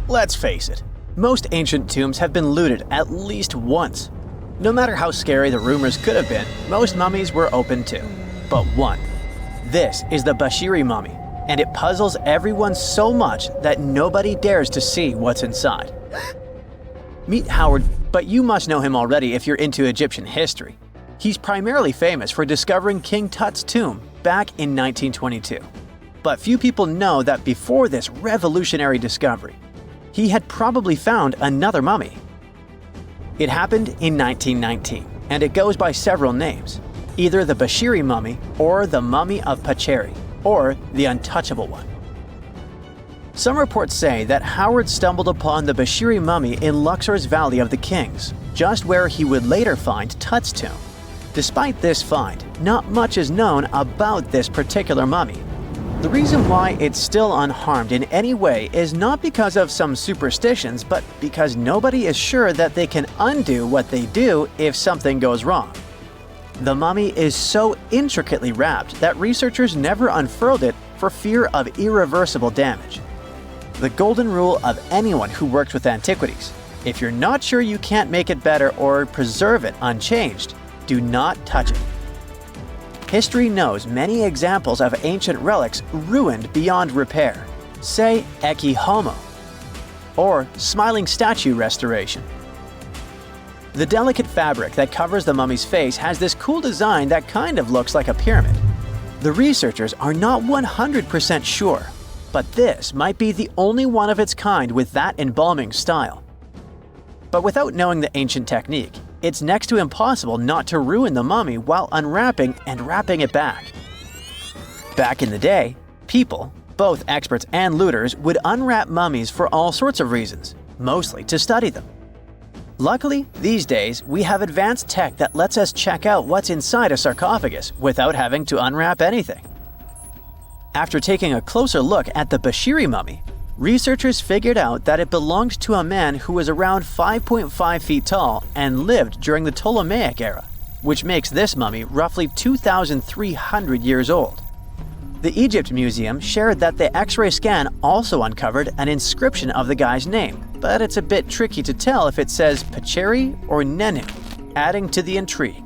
Let's face it, most ancient tombs have been looted at least once. No matter how scary the rumors could have been, most mummies were open too. But one. This is the Bashiri mummy, and it puzzles everyone so much that nobody dares to see what's inside. Meet Howard, but you must know him already if you're into Egyptian history. He's primarily famous for discovering King Tut's tomb back in 1922. But few people know that before this revolutionary discovery, he had probably found another mummy. It happened in 1919, and it goes by several names, either the Bashiri mummy or the mummy of Pacheri, or the untouchable one. Some reports say that Howard stumbled upon the Bashiri mummy in Luxor's Valley of the Kings, just where he would later find Tut's tomb. Despite this find, not much is known about this particular mummy. The reason why it's still unharmed in any way is not because of some superstitions, but because nobody is sure that they can undo what they do if something goes wrong. The mummy is so intricately wrapped that researchers never unfurled it for fear of irreversible damage. The golden rule of anyone who works with antiquities: if you're not sure you can't make it better or preserve it unchanged, do not touch it. History knows many examples of ancient relics ruined beyond repair, say Ecce Homo, or smiling statue restoration. The delicate fabric that covers the mummy's face has this cool design that kind of looks like a pyramid. The researchers are not 100% sure, but this might be the only one of its kind with that embalming style. But without knowing the ancient technique, it's next to impossible not to ruin the mummy while unwrapping and wrapping it back. Back in the day, people, both experts and looters, would unwrap mummies for all sorts of reasons, mostly to study them. Luckily, these days, we have advanced tech that lets us check out what's inside a sarcophagus without having to unwrap anything. After taking a closer look at the Bashiri mummy, researchers figured out that it belonged to a man who was around 5.5 feet tall and lived during the Ptolemaic era, which makes this mummy roughly 2,300 years old. The Egypt Museum shared that the X-ray scan also uncovered an inscription of the guy's name, but it's a bit tricky to tell if it says Pacheri or Nenu, adding to the intrigue.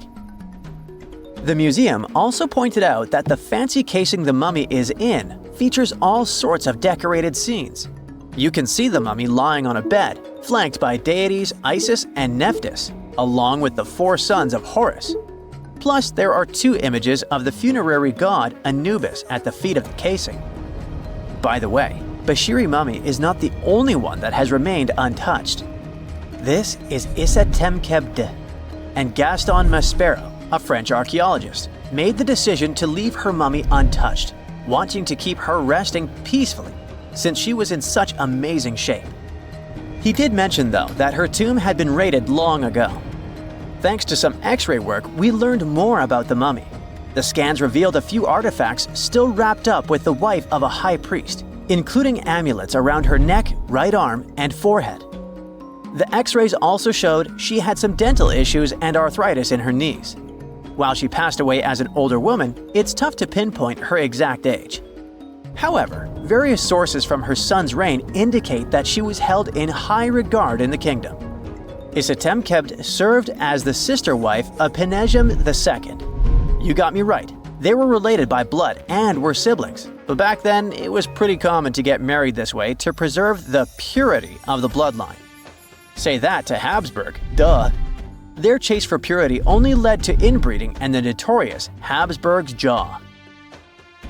The museum also pointed out that the fancy casing the mummy is in features all sorts of decorated scenes. You can see the mummy lying on a bed, flanked by deities Isis and Nephthys, along with the 4 sons of Horus. Plus, there are 2 images of the funerary god Anubis at the feet of the casing. By the way, Bashiri mummy is not the only one that has remained untouched. This is Issa Temkebde, and Gaston Maspero, a French archaeologist, made the decision to leave her mummy untouched, wanting to keep her resting peacefully since she was in such amazing shape. He did mention, though, that her tomb had been raided long ago. Thanks to some X-ray work, we learned more about the mummy. The scans revealed a few artifacts still wrapped up with the wife of a high priest, including amulets around her neck, right arm, and forehead. The X-rays also showed she had some dental issues and arthritis in her knees. While she passed away as an older woman, it's tough to pinpoint her exact age. However, various sources from her son's reign indicate that she was held in high regard in the kingdom. Isitemkebd served as the sister wife of Penejam II. You got me right, they were related by blood and were siblings, but back then it was pretty common to get married this way to preserve the purity of the bloodline. Say that to Habsburg, duh. Their chase for purity only led to inbreeding and the notorious Habsburg's jaw.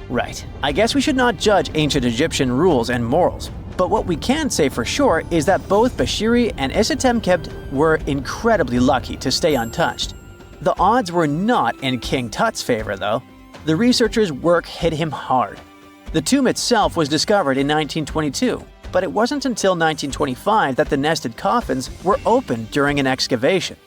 Right, I guess we should not judge ancient Egyptian rules and morals, but what we can say for sure is that both Bashiri and Isitemkebd were incredibly lucky to stay untouched. The odds were not in King Tut's favor, though. The researchers' work hit him hard. The tomb itself was discovered in 1922, but it wasn't until 1925 that the nested coffins were opened during an excavation.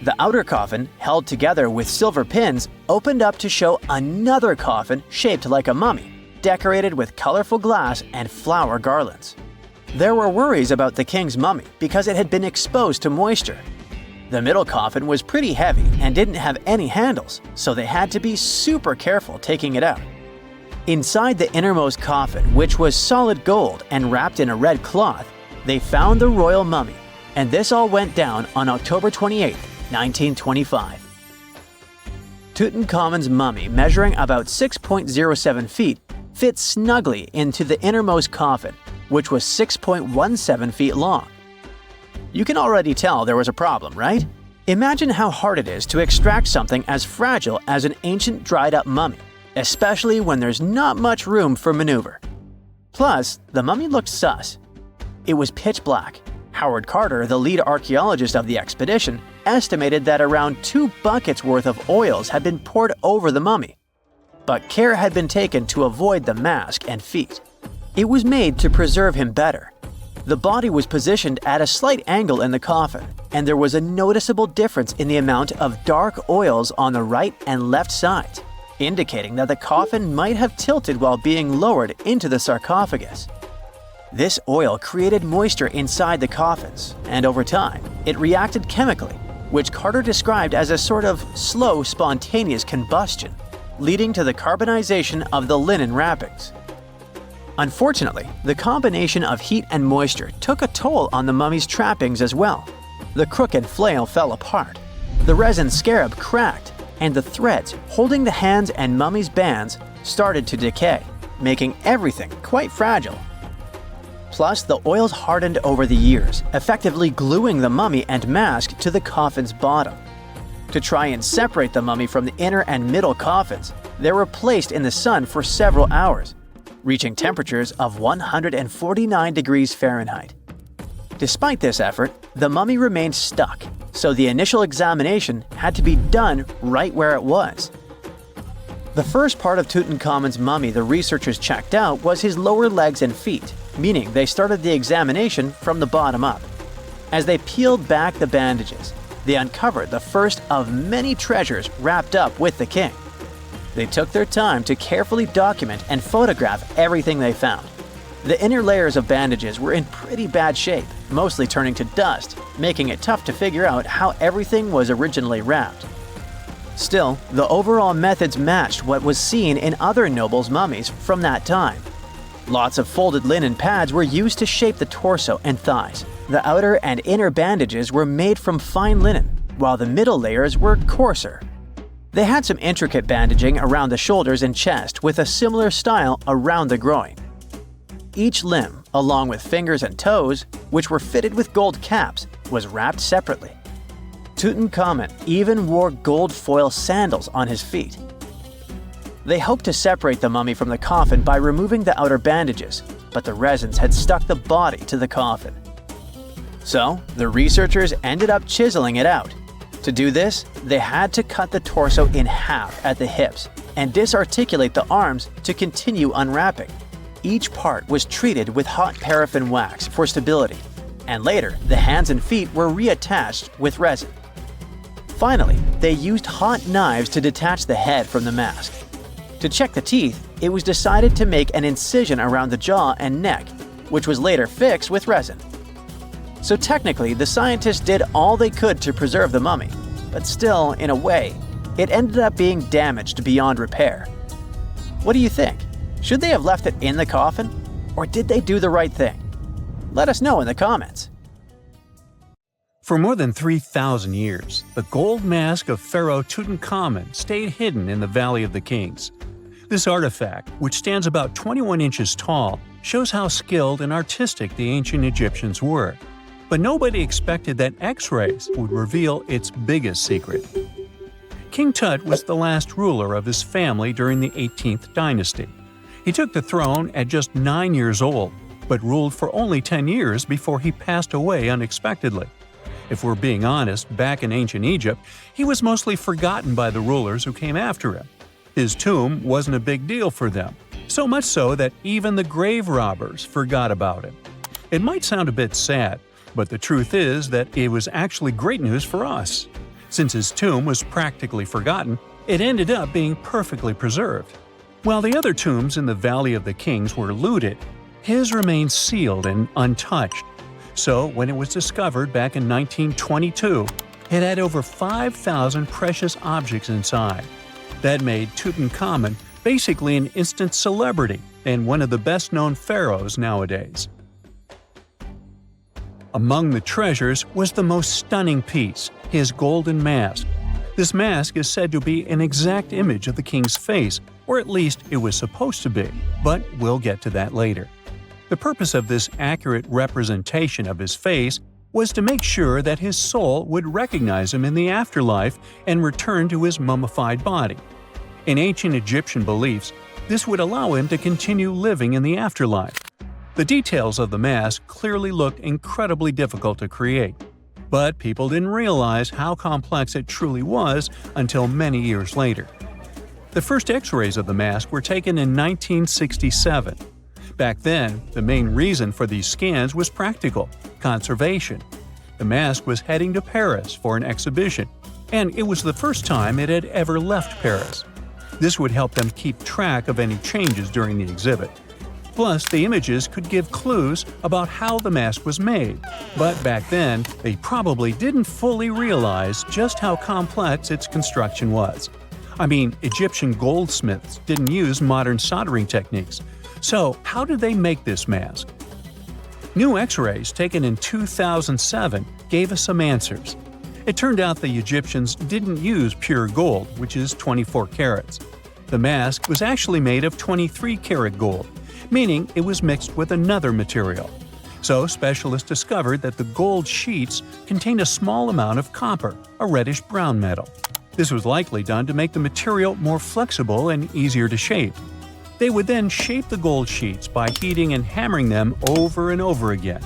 The outer coffin, held together with silver pins, opened up to show another coffin shaped like a mummy, decorated with colorful glass and flower garlands. There were worries about the king's mummy because it had been exposed to moisture. The middle coffin was pretty heavy and didn't have any handles, so they had to be super careful taking it out. Inside the innermost coffin, which was solid gold and wrapped in a red cloth, they found the royal mummy, and this all went down on October 28, 1925. Tutankhamun's mummy, measuring about 6.07 feet, fit snugly into the innermost coffin, which was 6.17 feet long. You can already tell there was a problem, right? Imagine how hard it is to extract something as fragile as an ancient dried-up mummy, especially when there's not much room for maneuver. Plus, the mummy looked sus. It was pitch black. Howard Carter, the lead archaeologist of the expedition, estimated that around 2 buckets worth of oils had been poured over the mummy. But care had been taken to avoid the mask and feet. It was made to preserve him better. The body was positioned at a slight angle in the coffin, and there was a noticeable difference in the amount of dark oils on the right and left sides, indicating that the coffin might have tilted while being lowered into the sarcophagus. This oil created moisture inside the coffins, and over time, it reacted chemically, which Carter described as a sort of slow, spontaneous combustion, leading to the carbonization of the linen wrappings. Unfortunately, the combination of heat and moisture took a toll on the mummy's trappings as well. The crook and flail fell apart, the resin scarab cracked, and the threads holding the hands and mummy's bands started to decay, making everything quite fragile. Plus, the oils hardened over the years, effectively gluing the mummy and mask to the coffin's bottom. To try and separate the mummy from the inner and middle coffins, they were placed in the sun for several hours, reaching temperatures of 149 degrees Fahrenheit. Despite this effort, the mummy remained stuck, so the initial examination had to be done right where it was. The first part of Tutankhamun's mummy the researchers checked out was his lower legs and feet, meaning they started the examination from the bottom up. As they peeled back the bandages, they uncovered the first of many treasures wrapped up with the king. They took their time to carefully document and photograph everything they found. The inner layers of bandages were in pretty bad shape, mostly turning to dust, making it tough to figure out how everything was originally wrapped. Still, the overall methods matched what was seen in other nobles' mummies from that time. Lots of folded linen pads were used to shape the torso and thighs. The outer and inner bandages were made from fine linen, while the middle layers were coarser. They had some intricate bandaging around the shoulders and chest with a similar style around the groin. Each limb, along with fingers and toes, which were fitted with gold caps, was wrapped separately. Tutankhamun even wore gold foil sandals on his feet. They hoped to separate the mummy from the coffin by removing the outer bandages, but the resins had stuck the body to the coffin. So, the researchers ended up chiseling it out. To do this, they had to cut the torso in half at the hips and disarticulate the arms to continue unwrapping. Each part was treated with hot paraffin wax for stability, and later the hands and feet were reattached with resin. Finally, they used hot knives to detach the head from the mask. To check the teeth, it was decided to make an incision around the jaw and neck, which was later fixed with resin. So technically, the scientists did all they could to preserve the mummy, but still, in a way, it ended up being damaged beyond repair. What do you think? Should they have left it in the coffin? Or did they do the right thing? Let us know in the comments. For more than 3,000 years, the gold mask of Pharaoh Tutankhamun stayed hidden in the Valley of the Kings. This artifact, which stands about 21 inches tall, shows how skilled and artistic the ancient Egyptians were. But nobody expected that X-rays would reveal its biggest secret. King Tut was the last ruler of his family during the 18th dynasty. He took the throne at just 9 years old, but ruled for only 10 years before he passed away unexpectedly. If we're being honest, back in ancient Egypt, he was mostly forgotten by the rulers who came after him. His tomb wasn't a big deal for them, so much so that even the grave robbers forgot about him. It might sound a bit sad, but the truth is that it was actually great news for us. Since his tomb was practically forgotten, it ended up being perfectly preserved. While the other tombs in the Valley of the Kings were looted, his remained sealed and untouched. So, when it was discovered back in 1922, it had over 5,000 precious objects inside. That made Tutankhamun basically an instant celebrity and one of the best-known pharaohs nowadays. Among the treasures was the most stunning piece, his golden mask. This mask is said to be an exact image of the king's face, or at least it was supposed to be, but we'll get to that later. The purpose of this accurate representation of his face was to make sure that his soul would recognize him in the afterlife and return to his mummified body. In ancient Egyptian beliefs, this would allow him to continue living in the afterlife. The details of the mask clearly looked incredibly difficult to create, but people didn't realize how complex it truly was until many years later. The first X-rays of the mask were taken in 1967. Back then, the main reason for these scans was practical – conservation. The mask was heading to Paris for an exhibition, and it was the first time it had ever left Paris. This would help them keep track of any changes during the exhibit. Plus, the images could give clues about how the mask was made, but back then, they probably didn't fully realize just how complex its construction was. I mean, Egyptian goldsmiths didn't use modern soldering techniques. So, how did they make this mask? New X-rays taken in 2007 gave us some answers. It turned out the Egyptians didn't use pure gold, which is 24 carats. The mask was actually made of 23-karat gold, meaning it was mixed with another material. So, specialists discovered that the gold sheets contained a small amount of copper, a reddish-brown metal. This was likely done to make the material more flexible and easier to shape. They would then shape the gold sheets by heating and hammering them over and over again.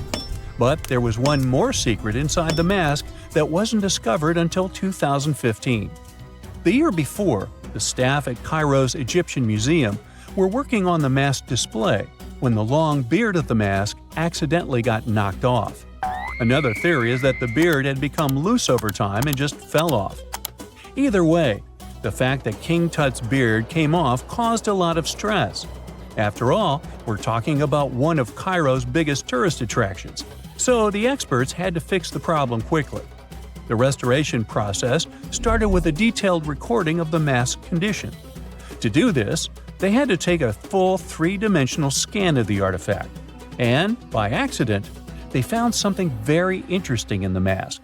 But there was one more secret inside the mask that wasn't discovered until 2015. The year before, the staff at Cairo's Egyptian Museum were working on the mask display when the long beard of the mask accidentally got knocked off. Another theory is that the beard had become loose over time and just fell off. Either way, the fact that King Tut's beard came off caused a lot of stress. After all, we're talking about one of Cairo's biggest tourist attractions, so the experts had to fix the problem quickly. The restoration process started with a detailed recording of the mask's condition. To do this, they had to take a full three-dimensional scan of the artifact, and, by accident, they found something very interesting in the mask.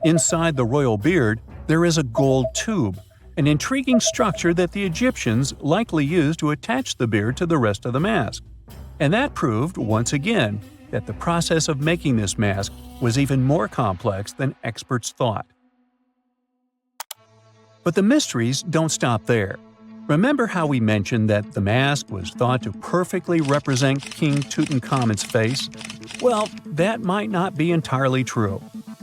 Inside the royal beard, there is a gold tube, an intriguing structure that the Egyptians likely used to attach the beard to the rest of the mask. And that proved, once again, that the process of making this mask was even more complex than experts thought. But the mysteries don't stop there. Remember how we mentioned that the mask was thought to perfectly represent King Tutankhamun's face? Well, that might not be entirely true.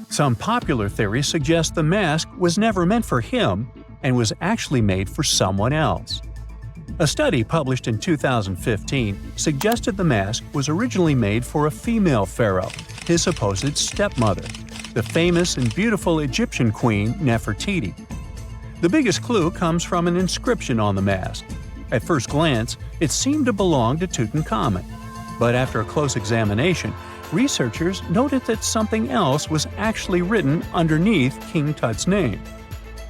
Some popular theories suggest the mask was never meant for him and was actually made for someone else. A study published in 2015 suggested the mask was originally made for a female pharaoh, his supposed stepmother, the famous and beautiful Egyptian queen Nefertiti. The biggest clue comes from an inscription on the mask. At first glance, it seemed to belong to Tutankhamun, but after a close examination, researchers noted that something else was actually written underneath King Tut's name.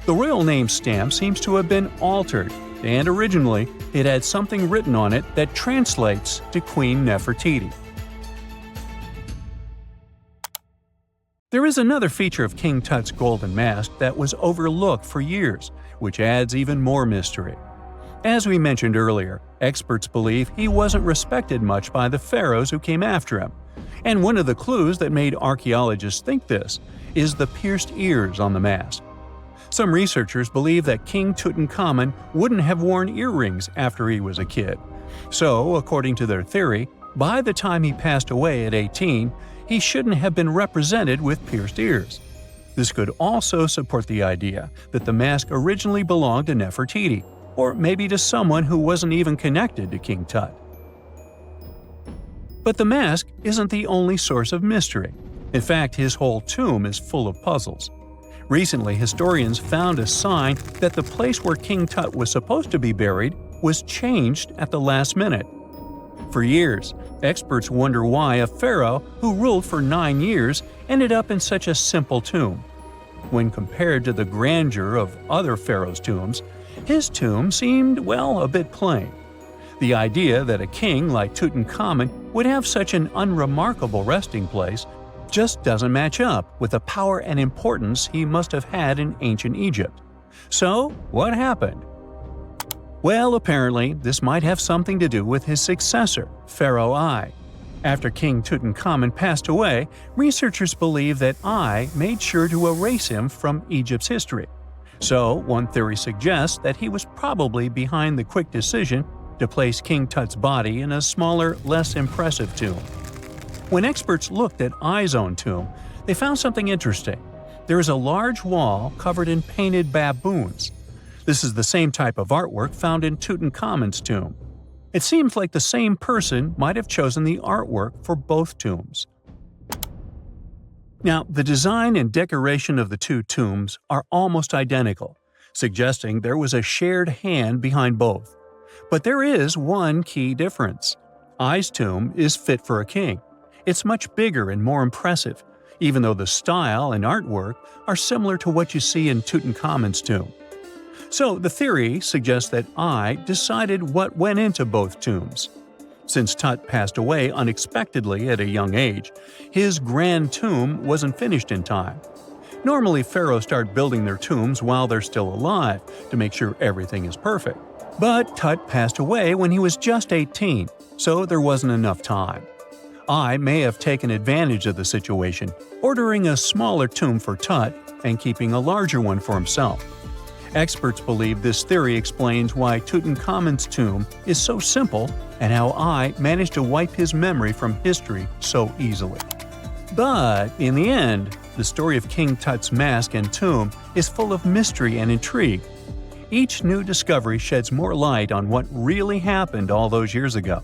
The royal name stamp seems to have been altered, and originally it had something written on it that translates to Queen Nefertiti. There is another feature of King Tut's golden mask that was overlooked for years, which adds even more mystery. As we mentioned earlier, experts believe he wasn't respected much by the pharaohs who came after him, and one of the clues that made archaeologists think this is the pierced ears on the mask. Some researchers believe that King Tutankhamun wouldn't have worn earrings after he was a kid. So, according to their theory, by the time he passed away at 18, he shouldn't have been represented with pierced ears. This could also support the idea that the mask originally belonged to Nefertiti, or maybe to someone who wasn't even connected to King Tut. But the mask isn't the only source of mystery. In fact, his whole tomb is full of puzzles. Recently, historians found a sign that the place where King Tut was supposed to be buried was changed at the last minute. For years, experts wonder why a pharaoh who ruled for 9 years ended up in such a simple tomb. When compared to the grandeur of other pharaohs' tombs, his tomb seemed, well, a bit plain. The idea that a king like Tutankhamun would have such an unremarkable resting place just doesn't match up with the power and importance he must have had in ancient Egypt. So, what happened? Well, apparently, this might have something to do with his successor, Pharaoh I. After King Tutankhamun passed away, researchers believe that I made sure to erase him from Egypt's history. So, one theory suggests that he was probably behind the quick decision to place King Tut's body in a smaller, less impressive tomb. When experts looked at I's own tomb, they found something interesting. There is a large wall covered in painted baboons. This is the same type of artwork found in Tutankhamun's tomb. It seems like the same person might have chosen the artwork for both tombs. Now, the design and decoration of the two tombs are almost identical, suggesting there was a shared hand behind both. But there is one key difference. I's tomb is fit for a king. It's much bigger and more impressive, even though the style and artwork are similar to what you see in Tutankhamun's tomb. So the theory suggests that I decided what went into both tombs. Since Tut passed away unexpectedly at a young age, his grand tomb wasn't finished in time. Normally, pharaohs start building their tombs while they're still alive to make sure everything is perfect. But Tut passed away when he was just 18, so there wasn't enough time. I may have taken advantage of the situation, ordering a smaller tomb for Tut and keeping a larger one for himself. Experts believe this theory explains why Tutankhamun's tomb is so simple and how I managed to wipe his memory from history so easily. But in the end, the story of King Tut's mask and tomb is full of mystery and intrigue. Each new discovery sheds more light on what really happened all those years ago.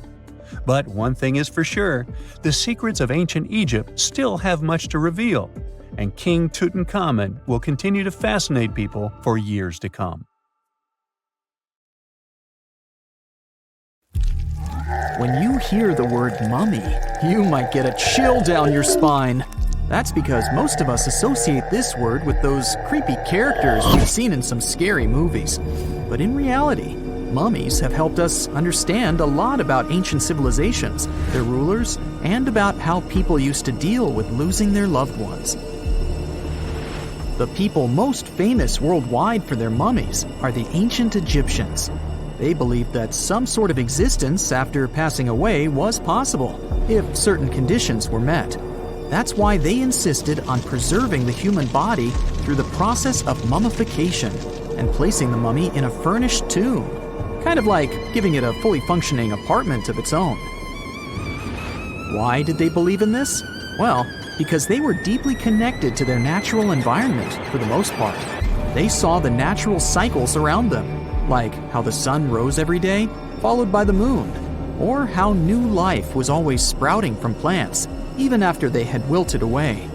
But one thing is for sure, the secrets of ancient Egypt still have much to reveal, and King Tutankhamun will continue to fascinate people for years to come. When you hear the word mummy, you might get a chill down your spine. That's because most of us associate this word with those creepy characters we've seen in some scary movies. But in reality, mummies have helped us understand a lot about ancient civilizations, their rulers, and about how people used to deal with losing their loved ones. The people most famous worldwide for their mummies are the ancient Egyptians. They believed that some sort of existence after passing away was possible, if certain conditions were met. That's why they insisted on preserving the human body through the process of mummification and placing the mummy in a furnished tomb, kind of like giving it a fully functioning apartment of its own. Why did they believe in this? Well, because they were deeply connected to their natural environment for the most part. They saw the natural cycles around them, like how the sun rose every day, followed by the moon, or how new life was always sprouting from plants, even after they had wilted away.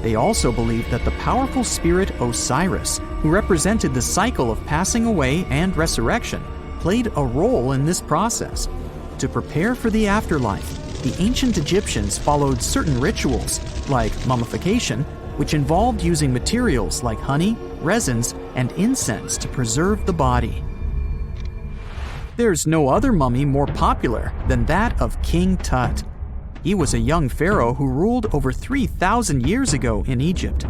They also believed that the powerful spirit Osiris, who represented the cycle of passing away and resurrection, played a role in this process. To prepare for the afterlife, the ancient Egyptians followed certain rituals, like mummification, which involved using materials like honey, resins, and incense to preserve the body. There's no other mummy more popular than that of King Tut. He was a young pharaoh who ruled over 3,000 years ago in Egypt.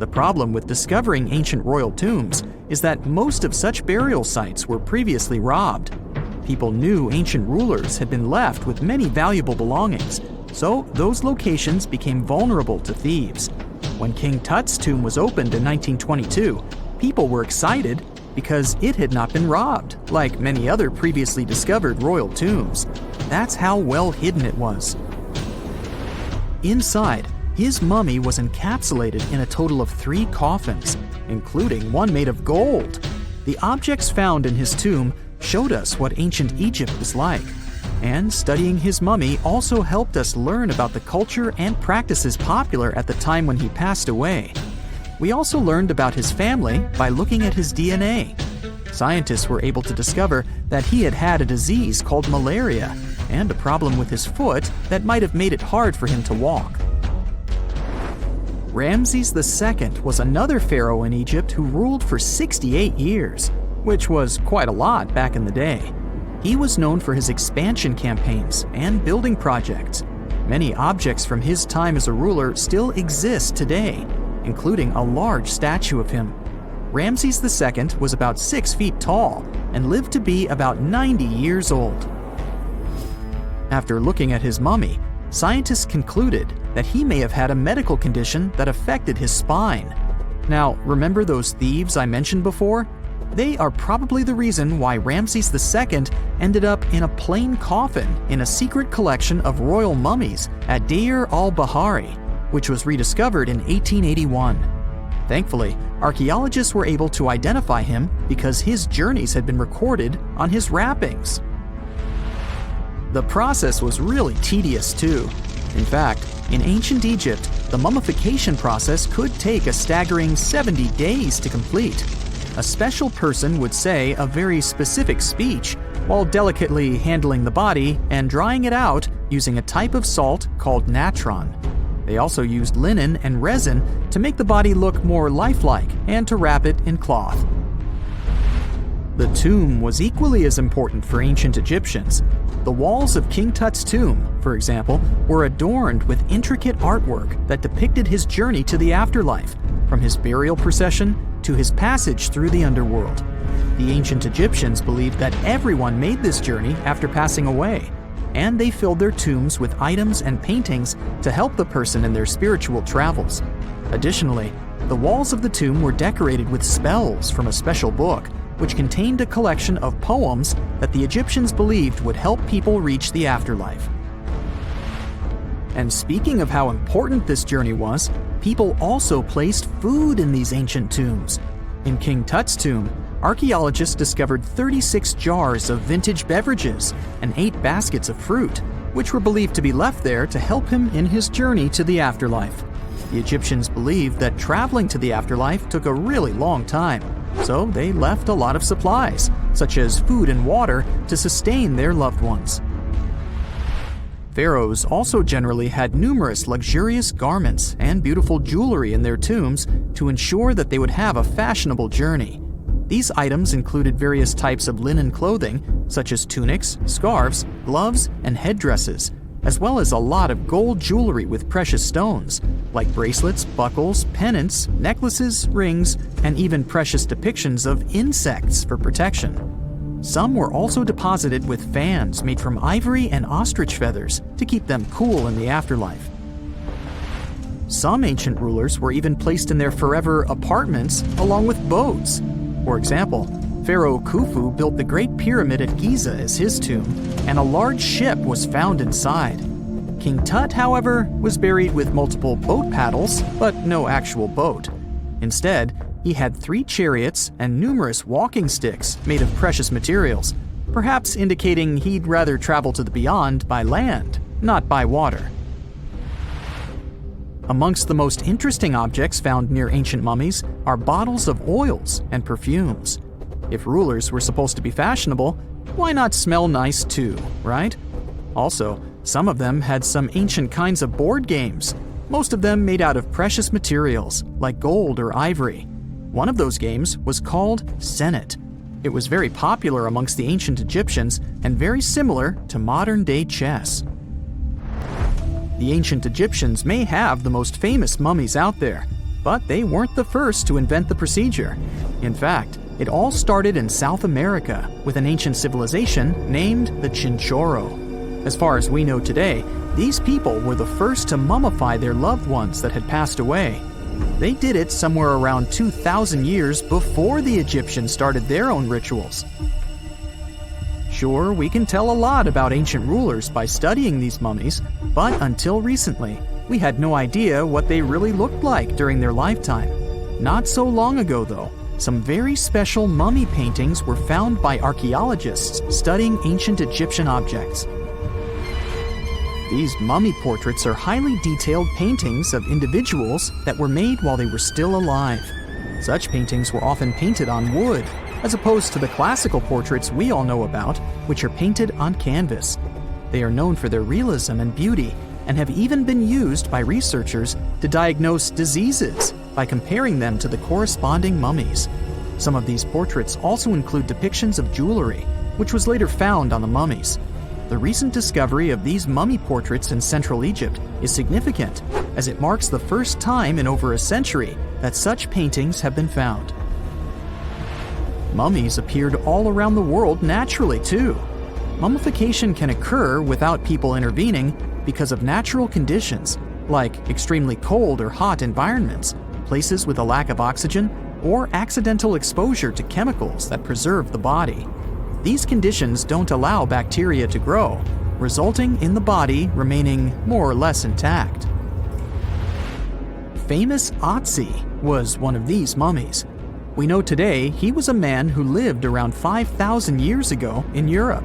The problem with discovering ancient royal tombs is that most of such burial sites were previously robbed. People knew ancient rulers had been left with many valuable belongings, so those locations became vulnerable to thieves. When King Tut's tomb was opened in 1922, people were excited because it had not been robbed, like many other previously discovered royal tombs. That's how well hidden it was. Inside, his mummy was encapsulated in a total of 3 coffins, including one made of gold. The objects found in his tomb showed us what ancient Egypt was like, and studying his mummy also helped us learn about the culture and practices popular at the time when he passed away. We also learned about his family by looking at his DNA. Scientists were able to discover that he had had a disease called malaria and a problem with his foot that might have made it hard for him to walk. Ramses II was another pharaoh in Egypt who ruled for 68 years, which was quite a lot back in the day. He was known for his expansion campaigns and building projects. Many objects from his time as a ruler still exist today, including a large statue of him. Ramses II was about 6 feet tall and lived to be about 90 years old. After looking at his mummy, scientists concluded that he may have had a medical condition that affected his spine. Now, remember those thieves I mentioned before? They are probably the reason why Ramses II ended up in a plain coffin in a secret collection of royal mummies at Deir al-Bahari, which was rediscovered in 1881. Thankfully, archaeologists were able to identify him because his journeys had been recorded on his wrappings. The process was really tedious too. In fact, in ancient Egypt, the mummification process could take a staggering 70 days to complete. A special person would say a very specific speech while delicately handling the body and drying it out using a type of salt called natron. They also used linen and resin to make the body look more lifelike and to wrap it in cloth. The tomb was equally as important for ancient Egyptians. The walls of King Tut's tomb, for example, were adorned with intricate artwork that depicted his journey to the afterlife, from his burial procession to his passage through the underworld. The ancient Egyptians believed that everyone made this journey after passing away, and they filled their tombs with items and paintings to help the person in their spiritual travels. Additionally, the walls of the tomb were decorated with spells from a special book, which contained a collection of poems that the Egyptians believed would help people reach the afterlife. And speaking of how important this journey was, people also placed food in these ancient tombs. In King Tut's tomb, archaeologists discovered 36 jars of vintage beverages and 8 baskets of fruit, which were believed to be left there to help him in his journey to the afterlife. The Egyptians believed that traveling to the afterlife took a really long time, so they left a lot of supplies, such as food and water, to sustain their loved ones. Pharaohs also generally had numerous luxurious garments and beautiful jewelry in their tombs to ensure that they would have a fashionable journey. These items included various types of linen clothing, such as tunics, scarves, gloves, and headdresses, as well as a lot of gold jewelry with precious stones, like bracelets, buckles, pendants, necklaces, rings, and even precious depictions of insects for protection. Some were also deposited with fans made from ivory and ostrich feathers to keep them cool in the afterlife. Some ancient rulers were even placed in their forever apartments along with boats. For example, Pharaoh Khufu built the Great Pyramid at Giza as his tomb, and a large ship was found inside. King Tut, however, was buried with multiple boat paddles, but no actual boat. Instead, he had 3 chariots and numerous walking sticks made of precious materials, perhaps indicating he'd rather travel to the beyond by land, not by water. Amongst the most interesting objects found near ancient mummies are bottles of oils and perfumes. If rulers were supposed to be fashionable, why not smell nice too, right? Also, some of them had some ancient kinds of board games, most of them made out of precious materials like gold or ivory. One of those games was called Senet. It was very popular amongst the ancient Egyptians and very similar to modern-day chess. The ancient Egyptians may have the most famous mummies out there, but they weren't the first to invent the procedure. In fact, it all started in South America with an ancient civilization named the Chinchorro. As far as we know today, these people were the first to mummify their loved ones that had passed away. They did it somewhere around 2,000 years before the Egyptians started their own rituals. Sure, we can tell a lot about ancient rulers by studying these mummies, but until recently, we had no idea what they really looked like during their lifetime. Not so long ago, though, some very special mummy paintings were found by archaeologists studying ancient Egyptian objects. These mummy portraits are highly detailed paintings of individuals that were made while they were still alive. Such paintings were often painted on wood, as opposed to the classical portraits we all know about, which are painted on canvas. They are known for their realism and beauty, and have even been used by researchers to diagnose diseases by comparing them to the corresponding mummies. Some of these portraits also include depictions of jewelry, which was later found on the mummies. The recent discovery of these mummy portraits in Central Egypt is significant, as it marks the first time in over a century that such paintings have been found. Mummies appeared all around the world naturally, too. Mummification can occur without people intervening because of natural conditions, like extremely cold or hot environments, places with a lack of oxygen, or accidental exposure to chemicals that preserve the body. These conditions don't allow bacteria to grow, resulting in the body remaining more or less intact. Famous Otzi was one of these mummies. We know today he was a man who lived around 5,000 years ago in Europe.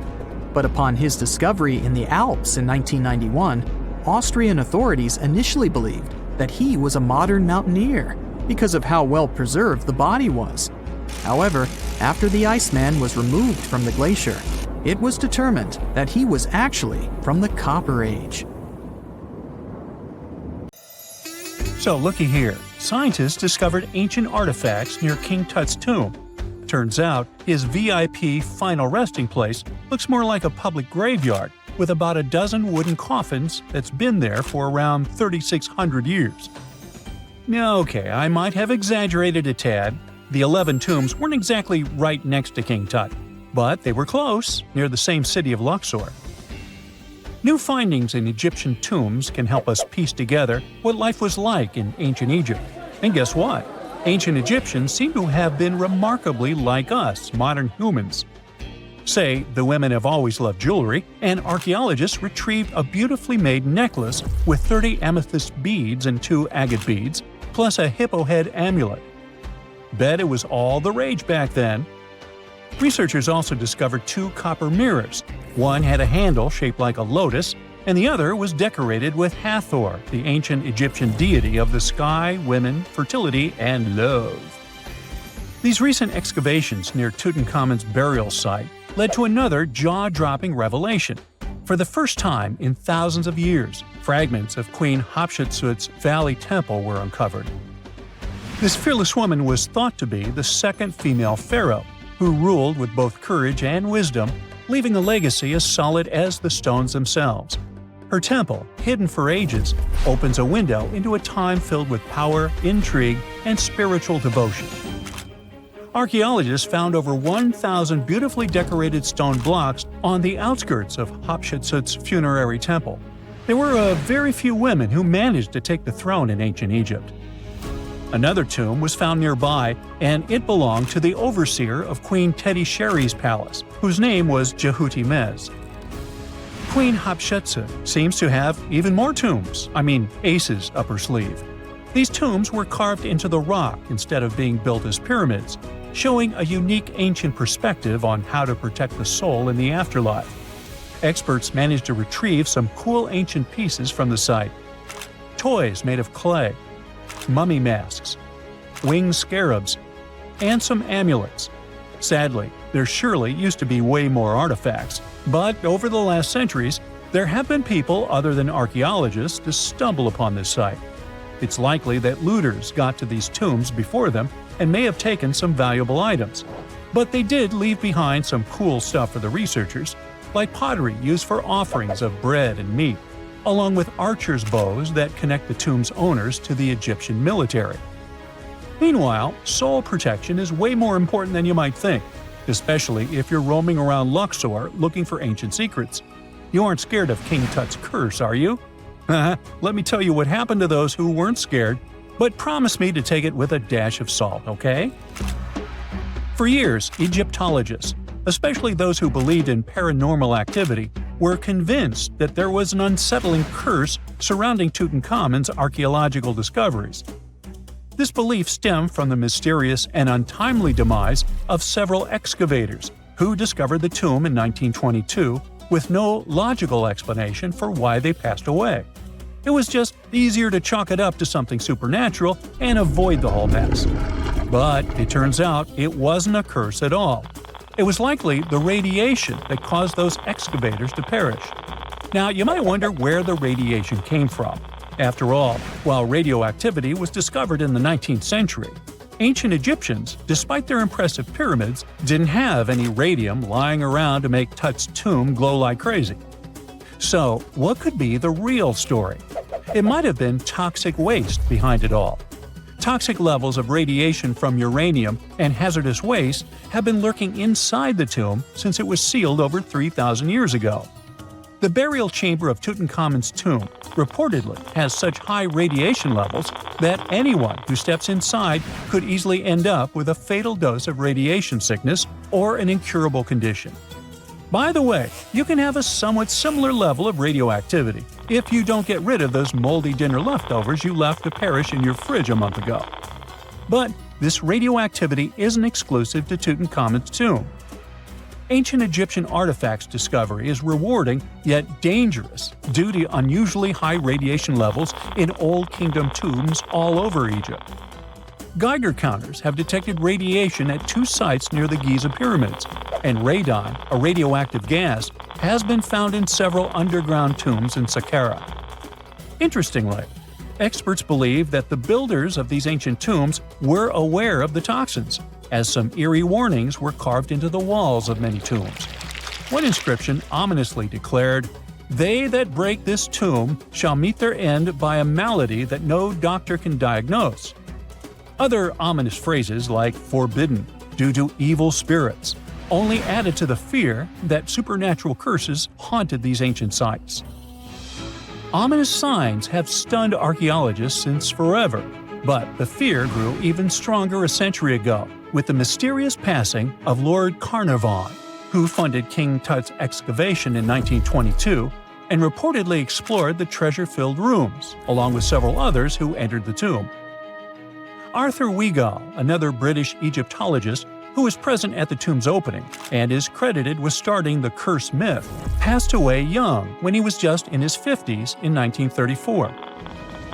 But upon his discovery in the Alps in 1991, Austrian authorities initially believed that he was a modern mountaineer because of how well preserved the body was. However, after the Iceman was removed from the glacier, it was determined that he was actually from the Copper Age. So looky here, scientists discovered ancient artifacts near King Tut's tomb. Turns out, his VIP final resting place looks more like a public graveyard with about a dozen wooden coffins that's been there for around 3,600 years. Now, okay, I might have exaggerated a tad. The 11 tombs weren't exactly right next to King Tut, but they were close, near the same city of Luxor. New findings in Egyptian tombs can help us piece together what life was like in ancient Egypt. And guess what? Ancient Egyptians seem to have been remarkably like us, modern humans. Say, the women have always loved jewelry, and archaeologists retrieved a beautifully made necklace with 30 amethyst beads and 2 agate beads, plus a hippo head amulet. Bet it was all the rage back then. Researchers also discovered 2 copper mirrors. One had a handle shaped like a lotus, and the other was decorated with Hathor, the ancient Egyptian deity of the sky, women, fertility, and love. These recent excavations near Tutankhamun's burial site led to another jaw-dropping revelation. For the first time in thousands of years, fragments of Queen Hatshepsut's Valley Temple were uncovered. This fearless woman was thought to be the second female pharaoh, who ruled with both courage and wisdom, leaving a legacy as solid as the stones themselves. Her temple, hidden for ages, opens a window into a time filled with power, intrigue, and spiritual devotion. Archaeologists found over 1,000 beautifully decorated stone blocks on the outskirts of Hatshepsut's funerary temple. There were very few women who managed to take the throne in ancient Egypt. Another tomb was found nearby, and it belonged to the overseer of Queen Teti Sheri's palace, whose name was Jehuti-Mez. Queen Hatshepsut seems to have even more tombs, aces up her sleeve. These tombs were carved into the rock instead of being built as pyramids, showing a unique ancient perspective on how to protect the soul in the afterlife. Experts managed to retrieve some cool ancient pieces from the site. Toys made of clay, mummy masks, winged scarabs, and some amulets. Sadly, there surely used to be way more artifacts, but over the last centuries, there have been people other than archaeologists to stumble upon this site. It's likely that looters got to these tombs before them and may have taken some valuable items. But they did leave behind some cool stuff for the researchers, like pottery used for offerings of bread and meat, along with archers' bows that connect the tomb's owners to the Egyptian military. Meanwhile, soul protection is way more important than you might think, especially if you're roaming around Luxor looking for ancient secrets. You aren't scared of King Tut's curse, are you? Let me tell you what happened to those who weren't scared, but promise me to take it with a dash of salt, okay? For years, Egyptologists, especially those who believed in paranormal activity, were convinced that there was an unsettling curse surrounding Tutankhamun's archaeological discoveries. This belief stemmed from the mysterious and untimely demise of several excavators who discovered the tomb in 1922 with no logical explanation for why they passed away. It was just easier to chalk it up to something supernatural and avoid the whole mess. But it turns out it wasn't a curse at all. It was likely the radiation that caused those excavators to perish. Now, you might wonder where the radiation came from. After all, while radioactivity was discovered in the 19th century, ancient Egyptians, despite their impressive pyramids, didn't have any radium lying around to make Tut's tomb glow like crazy. So, what could be the real story? It might have been toxic waste behind it all. Toxic levels of radiation from uranium and hazardous waste have been lurking inside the tomb since it was sealed over 3,000 years ago. The burial chamber of Tutankhamun's tomb reportedly has such high radiation levels that anyone who steps inside could easily end up with a fatal dose of radiation sickness or an incurable condition. By the way, you can have a somewhat similar level of radioactivity if you don't get rid of those moldy dinner leftovers you left to perish in your fridge a month ago. But this radioactivity isn't exclusive to Tutankhamun's tomb. Ancient Egyptian artifacts discovery is rewarding yet dangerous due to unusually high radiation levels in Old Kingdom tombs all over Egypt. Geiger counters have detected radiation at 2 sites near the Giza pyramids, and radon, a radioactive gas, has been found in several underground tombs in Saqqara. Interestingly, experts believe that the builders of these ancient tombs were aware of the toxins, as some eerie warnings were carved into the walls of many tombs. One inscription ominously declared, "They that break this tomb shall meet their end by a malady that no doctor can diagnose." Other ominous phrases like "forbidden," "due to evil spirits," only added to the fear that supernatural curses haunted these ancient sites. Ominous signs have stunned archaeologists since forever, but the fear grew even stronger a century ago with the mysterious passing of Lord Carnarvon, who funded King Tut's excavation in 1922 and reportedly explored the treasure-filled rooms, along with several others who entered the tomb. Arthur Weigall, another British Egyptologist who was present at the tomb's opening and is credited with starting the curse myth, passed away young when he was just in his 50s in 1934.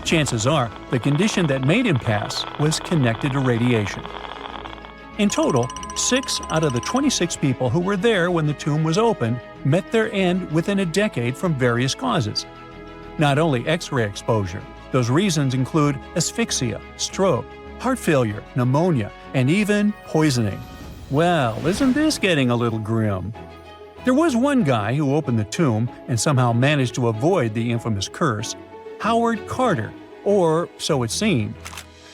Chances are the condition that made him pass was connected to radiation. In total, 6 out of the 26 people who were there when the tomb was opened met their end within a decade from various causes. Not only X-ray exposure, those reasons include asphyxia, stroke, heart failure, pneumonia, and even poisoning. Well, isn't this getting a little grim? There was one guy who opened the tomb and somehow managed to avoid the infamous curse, Howard Carter, or so it seemed.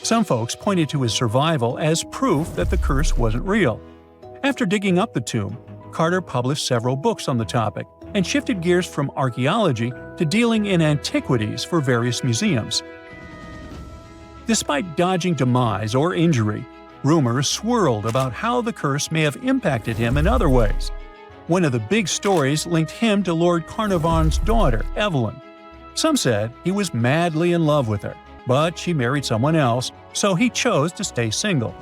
Some folks pointed to his survival as proof that the curse wasn't real. After digging up the tomb, Carter published several books on the topic and shifted gears from archaeology to dealing in antiquities for various museums. Despite dodging demise or injury, rumors swirled about how the curse may have impacted him in other ways. One of the big stories linked him to Lord Carnarvon's daughter, Evelyn. Some said he was madly in love with her, but she married someone else, so he chose to stay single.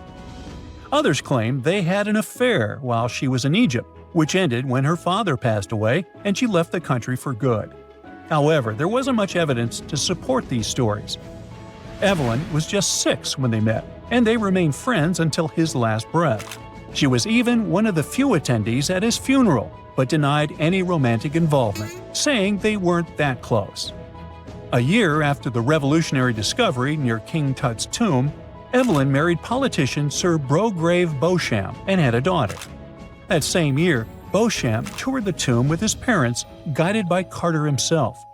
Others claimed they had an affair while she was in Egypt, which ended when her father passed away and she left the country for good. However, there wasn't much evidence to support these stories. Evelyn was just 6 when they met, and they remained friends until his last breath. She was even one of the few attendees at his funeral, but denied any romantic involvement, saying they weren't that close. A year after the revolutionary discovery near King Tut's tomb, Evelyn married politician Sir Brograve Beauchamp and had a daughter. That same year, Beauchamp toured the tomb with his parents, guided by Carter himself.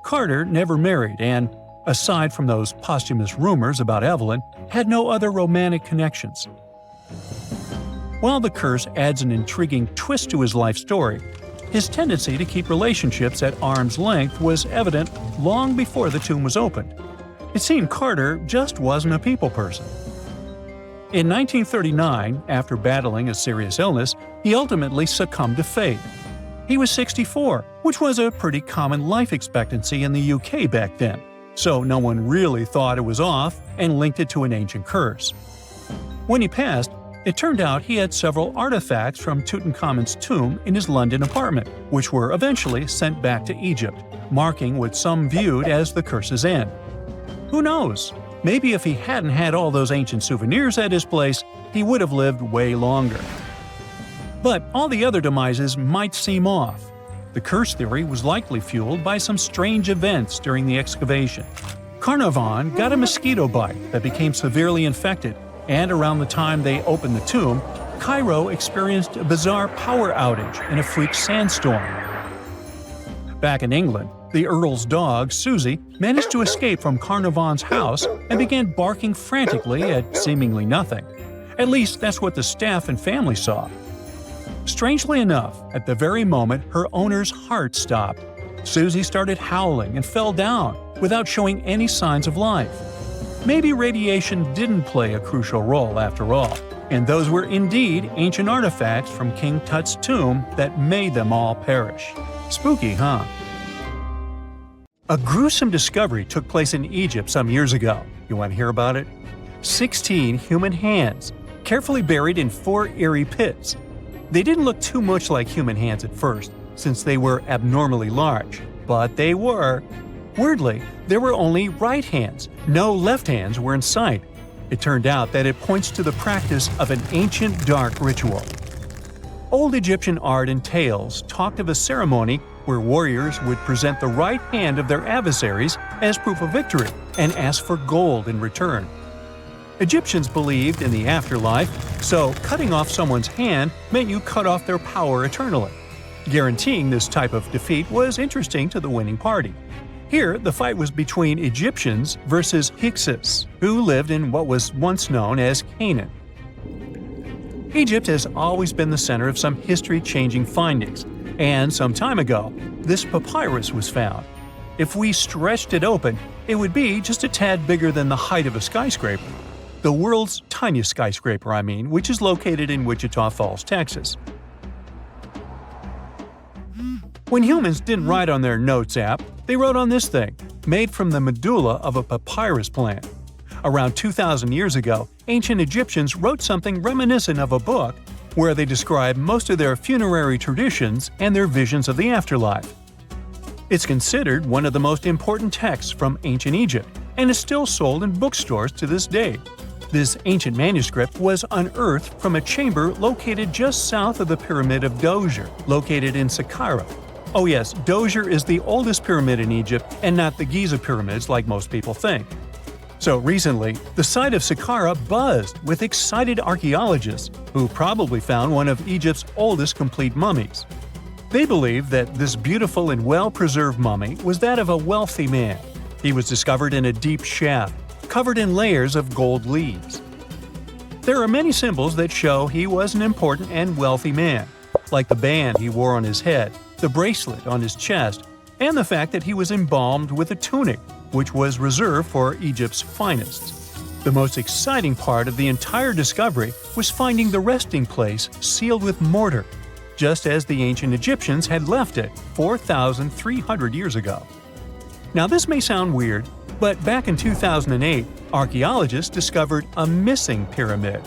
Carter never married and, aside from those posthumous rumors about Evelyn, had no other romantic connections. While the curse adds an intriguing twist to his life story, his tendency to keep relationships at arm's length was evident long before the tomb was opened. It seemed Carter just wasn't a people person. In 1939, after battling a serious illness, he ultimately succumbed to fate. He was 64, which was a pretty common life expectancy in the UK back then, so no one really thought it was off and linked it to an ancient curse. When he passed, it turned out he had several artifacts from Tutankhamun's tomb in his London apartment, which were eventually sent back to Egypt, marking what some viewed as the curse's end. Who knows? Maybe if he hadn't had all those ancient souvenirs at his place, he would have lived way longer. But all the other demises might seem off. The curse theory was likely fueled by some strange events during the excavation. Carnarvon got a mosquito bite that became severely infected, and around the time they opened the tomb, Cairo experienced a bizarre power outage and a freak sandstorm. Back in England, the Earl's dog, Susie, managed to escape from Carnarvon's house and began barking frantically at seemingly nothing. At least that's what the staff and family saw. Strangely enough, at the very moment her owner's heart stopped, Susie started howling and fell down without showing any signs of life. Maybe radiation didn't play a crucial role after all, and those were indeed ancient artifacts from King Tut's tomb that made them all perish. Spooky, huh? A gruesome discovery took place in Egypt some years ago. You want to hear about it? 16 human hands, carefully buried in 4 eerie pits. They didn't look too much like human hands at first, since they were abnormally large, but they were. Weirdly, there were only right hands. No left hands were in sight. It turned out that it points to the practice of an ancient dark ritual. Old Egyptian art and tales talked of a ceremony where warriors would present the right hand of their adversaries as proof of victory and ask for gold in return. Egyptians believed in the afterlife, so cutting off someone's hand meant you cut off their power eternally. Guaranteeing this type of defeat was interesting to the winning party. Here, the fight was between Egyptians versus Hyksos, who lived in what was once known as Canaan. Egypt has always been the center of some history-changing findings, and some time ago, this papyrus was found. If we stretched it open, it would be just a tad bigger than the height of a skyscraper. The world's tiniest skyscraper, which is located in Wichita Falls, Texas. When humans didn't write on their notes app, they wrote on this thing, made from the medulla of a papyrus plant. Around 2,000 years ago, ancient Egyptians wrote something reminiscent of a book where they describe most of their funerary traditions and their visions of the afterlife. It's considered one of the most important texts from ancient Egypt and is still sold in bookstores to this day. This ancient manuscript was unearthed from a chamber located just south of the Pyramid of Djoser, located in Saqqara. Oh yes, Djoser is the oldest pyramid in Egypt and not the Giza pyramids like most people think. So recently, the site of Saqqara buzzed with excited archaeologists who probably found one of Egypt's oldest complete mummies. They believe that this beautiful and well-preserved mummy was that of a wealthy man. He was discovered in a deep shaft, covered in layers of gold leaves. There are many symbols that show he was an important and wealthy man, like the band he wore on his head, the bracelet on his chest, and the fact that he was embalmed with a tunic, which was reserved for Egypt's finest. The most exciting part of the entire discovery was finding the resting place sealed with mortar, just as the ancient Egyptians had left it 4,300 years ago. Now this may sound weird, but back in 2008, archaeologists discovered a missing pyramid.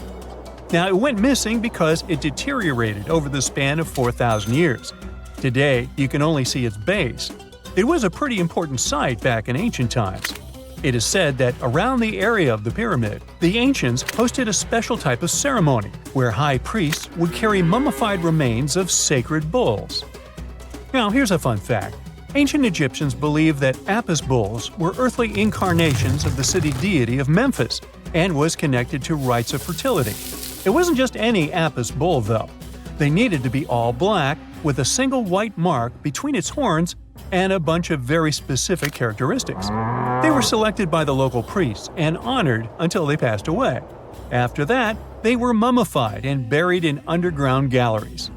Now it went missing because it deteriorated over the span of 4,000 years. Today, you can only see its base. It was a pretty important site back in ancient times. It is said that around the area of the pyramid, the ancients hosted a special type of ceremony where high priests would carry mummified remains of sacred bulls. Now, here's a fun fact. Ancient Egyptians believed that Apis bulls were earthly incarnations of the city deity of Memphis and was connected to rites of fertility. It wasn't just any Apis bull, though. They needed to be all black, with a single white mark between its horns and a bunch of very specific characteristics. They were selected by the local priests and honored until they passed away. After that, they were mummified and buried in underground galleries.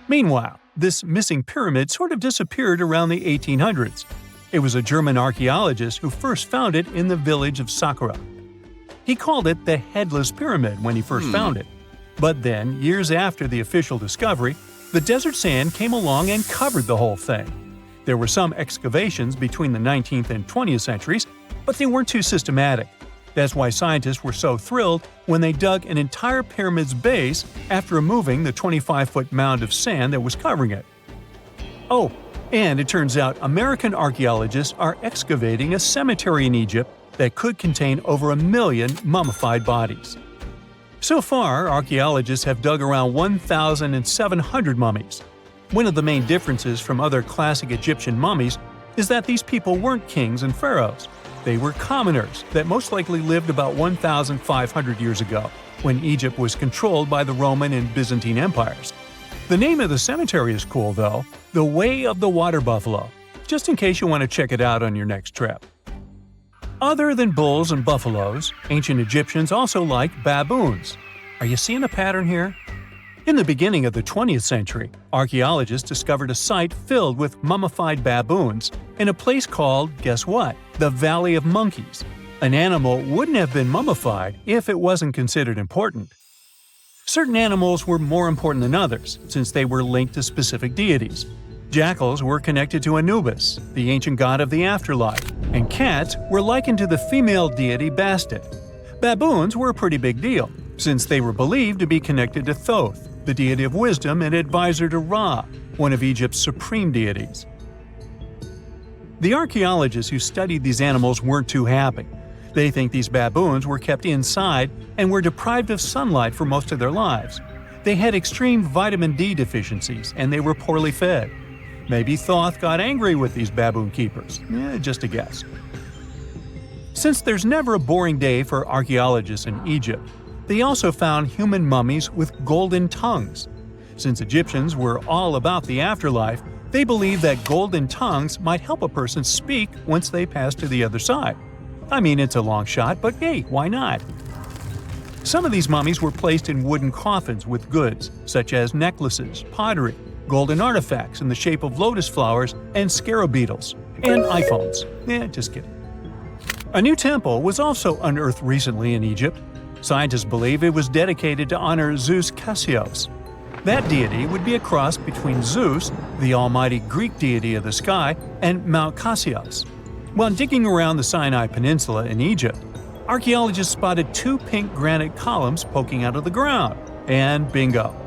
Meanwhile, this missing pyramid sort of disappeared around the 1800s. It was a German archaeologist who first found it in the village of Saqqara. He called it the Headless Pyramid when he first found it. But then, years after the official discovery, the desert sand came along and covered the whole thing. There were some excavations between the 19th and 20th centuries, but they weren't too systematic. That's why scientists were so thrilled when they dug an entire pyramid's base after removing the 25-foot mound of sand that was covering it. Oh, and it turns out American archaeologists are excavating a cemetery in Egypt that could contain over 1 million mummified bodies. So far, archaeologists have dug around 1,700 mummies. One of the main differences from other classic Egyptian mummies is that these people weren't kings and pharaohs. They were commoners that most likely lived about 1,500 years ago, when Egypt was controlled by the Roman and Byzantine empires. The name of the cemetery is cool though, the Way of the Water Buffalo, just in case you want to check it out on your next trip. Other than bulls and buffaloes, ancient Egyptians also liked baboons. Are you seeing a pattern here? In the beginning of the 20th century, archaeologists discovered a site filled with mummified baboons in a place called, guess what? The Valley of Monkeys. An animal wouldn't have been mummified if it wasn't considered important. Certain animals were more important than others, since they were linked to specific deities. Jackals were connected to Anubis, the ancient god of the afterlife, and cats were likened to the female deity Bastet. Baboons were a pretty big deal, since they were believed to be connected to Thoth, the deity of wisdom and advisor to Ra, one of Egypt's supreme deities. The archaeologists who studied these animals weren't too happy. They think these baboons were kept inside and were deprived of sunlight for most of their lives. They had extreme vitamin D deficiencies and they were poorly fed. Maybe Thoth got angry with these baboon keepers. Just a guess. Since there's never a boring day for archaeologists in Egypt, they also found human mummies with golden tongues. Since Egyptians were all about the afterlife, they believed that golden tongues might help a person speak once they pass to the other side. I mean, it's a long shot, but hey, why not? Some of these mummies were placed in wooden coffins with goods, such as necklaces, pottery, golden artifacts in the shape of lotus flowers, and scarab beetles, and iPhones. Just kidding. A new temple was also unearthed recently in Egypt. Scientists believe it was dedicated to honor Zeus Cassios. That deity would be a cross between Zeus, the almighty Greek deity of the sky, and Mount Cassios. While digging around the Sinai Peninsula in Egypt, archaeologists spotted 2 pink granite columns poking out of the ground, and bingo.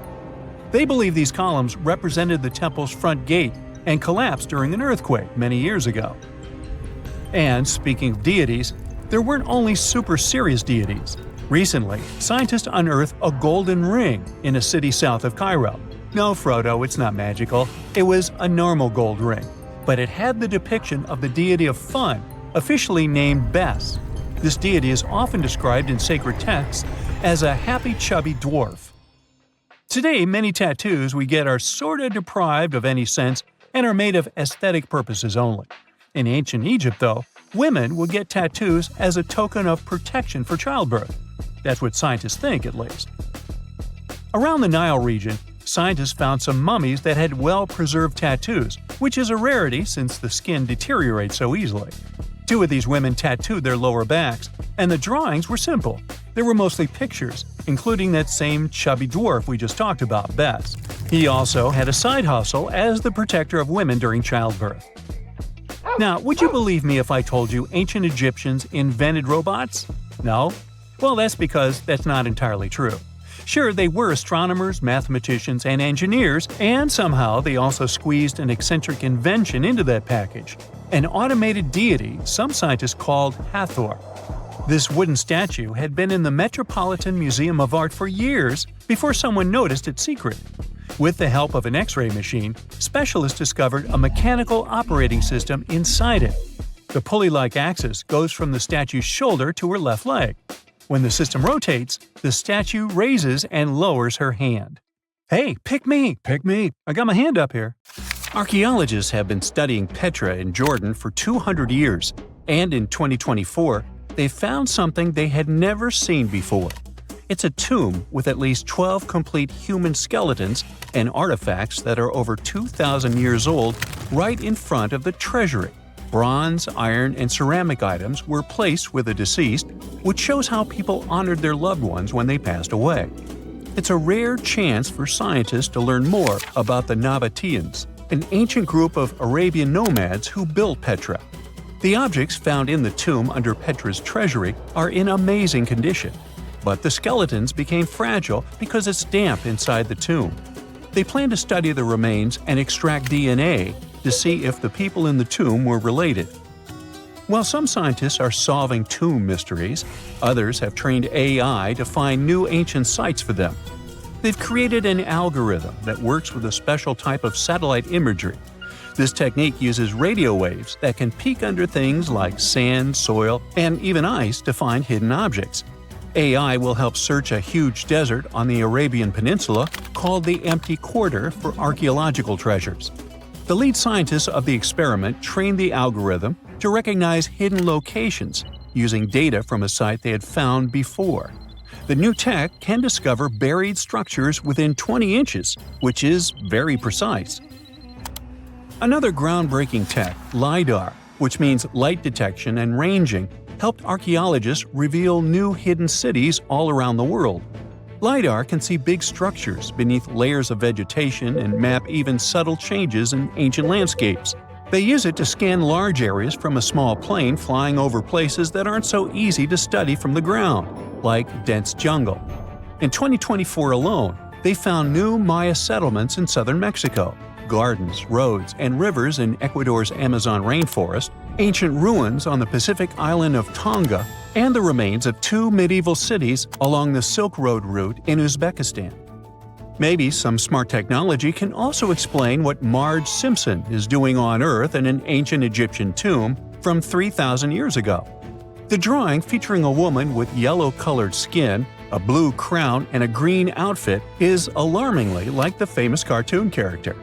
They believe these columns represented the temple's front gate and collapsed during an earthquake many years ago. And speaking of deities, there weren't only super serious deities. Recently, scientists unearthed a golden ring in a city south of Cairo. No, Frodo, it's not magical. It was a normal gold ring, but it had the depiction of the deity of fun, officially named Bes. This deity is often described in sacred texts as a happy chubby dwarf. Today, many tattoos we get are sorta deprived of any sense and are made of aesthetic purposes only. In ancient Egypt, though, women would get tattoos as a token of protection for childbirth. That's what scientists think, at least. Around the Nile region, scientists found some mummies that had well-preserved tattoos, which is a rarity since the skin deteriorates so easily. 2 of these women tattooed their lower backs, and the drawings were simple. They were mostly pictures, including that same chubby dwarf we just talked about, Bes. He also had a side hustle as the protector of women during childbirth. Now, would you believe me if I told you ancient Egyptians invented robots? No? Well, that's because that's not entirely true. Sure, they were astronomers, mathematicians, and engineers, and somehow they also squeezed an eccentric invention into that package – an automated deity some scientists called Hathor. This wooden statue had been in the Metropolitan Museum of Art for years before someone noticed its secret. With the help of an X-ray machine, specialists discovered a mechanical operating system inside it. The pulley-like axis goes from the statue's shoulder to her left leg. When the system rotates, the statue raises and lowers her hand. Hey, pick me! I got my hand up here. Archaeologists have been studying Petra in Jordan for 200 years, and in 2024, they found something they had never seen before. It's a tomb with at least 12 complete human skeletons and artifacts that are over 2,000 years old right in front of the treasury. Bronze, iron, and ceramic items were placed with the deceased, which shows how people honored their loved ones when they passed away. It's a rare chance for scientists to learn more about the Nabateans, an ancient group of Arabian nomads who built Petra. The objects found in the tomb under Petra's treasury are in amazing condition, but the skeletons became fragile because it's damp inside the tomb. They plan to study the remains and extract DNA to see if the people in the tomb were related. While some scientists are solving tomb mysteries, others have trained AI to find new ancient sites for them. They've created an algorithm that works with a special type of satellite imagery. This technique uses radio waves that can peek under things like sand, soil, and even ice to find hidden objects. AI will help search a huge desert on the Arabian Peninsula called the Empty Quarter for archaeological treasures. The lead scientists of the experiment trained the algorithm to recognize hidden locations using data from a site they had found before. The new tech can discover buried structures within 20 inches, which is very precise. Another groundbreaking tech, LiDAR, which means light detection and ranging, helped archaeologists reveal new hidden cities all around the world. LiDAR can see big structures beneath layers of vegetation and map even subtle changes in ancient landscapes. They use it to scan large areas from a small plane flying over places that aren't so easy to study from the ground, like dense jungle. In 2024 alone, they found new Maya settlements in southern Mexico, gardens, roads, and rivers in Ecuador's Amazon rainforest, ancient ruins on the Pacific island of Tonga, and the remains of 2 medieval cities along the Silk Road route in Uzbekistan. Maybe some smart technology can also explain what Marge Simpson is doing on Earth in an ancient Egyptian tomb from 3,000 years ago. The drawing, featuring a woman with yellow-colored skin, a blue crown, and a green outfit, is alarmingly like the famous cartoon character.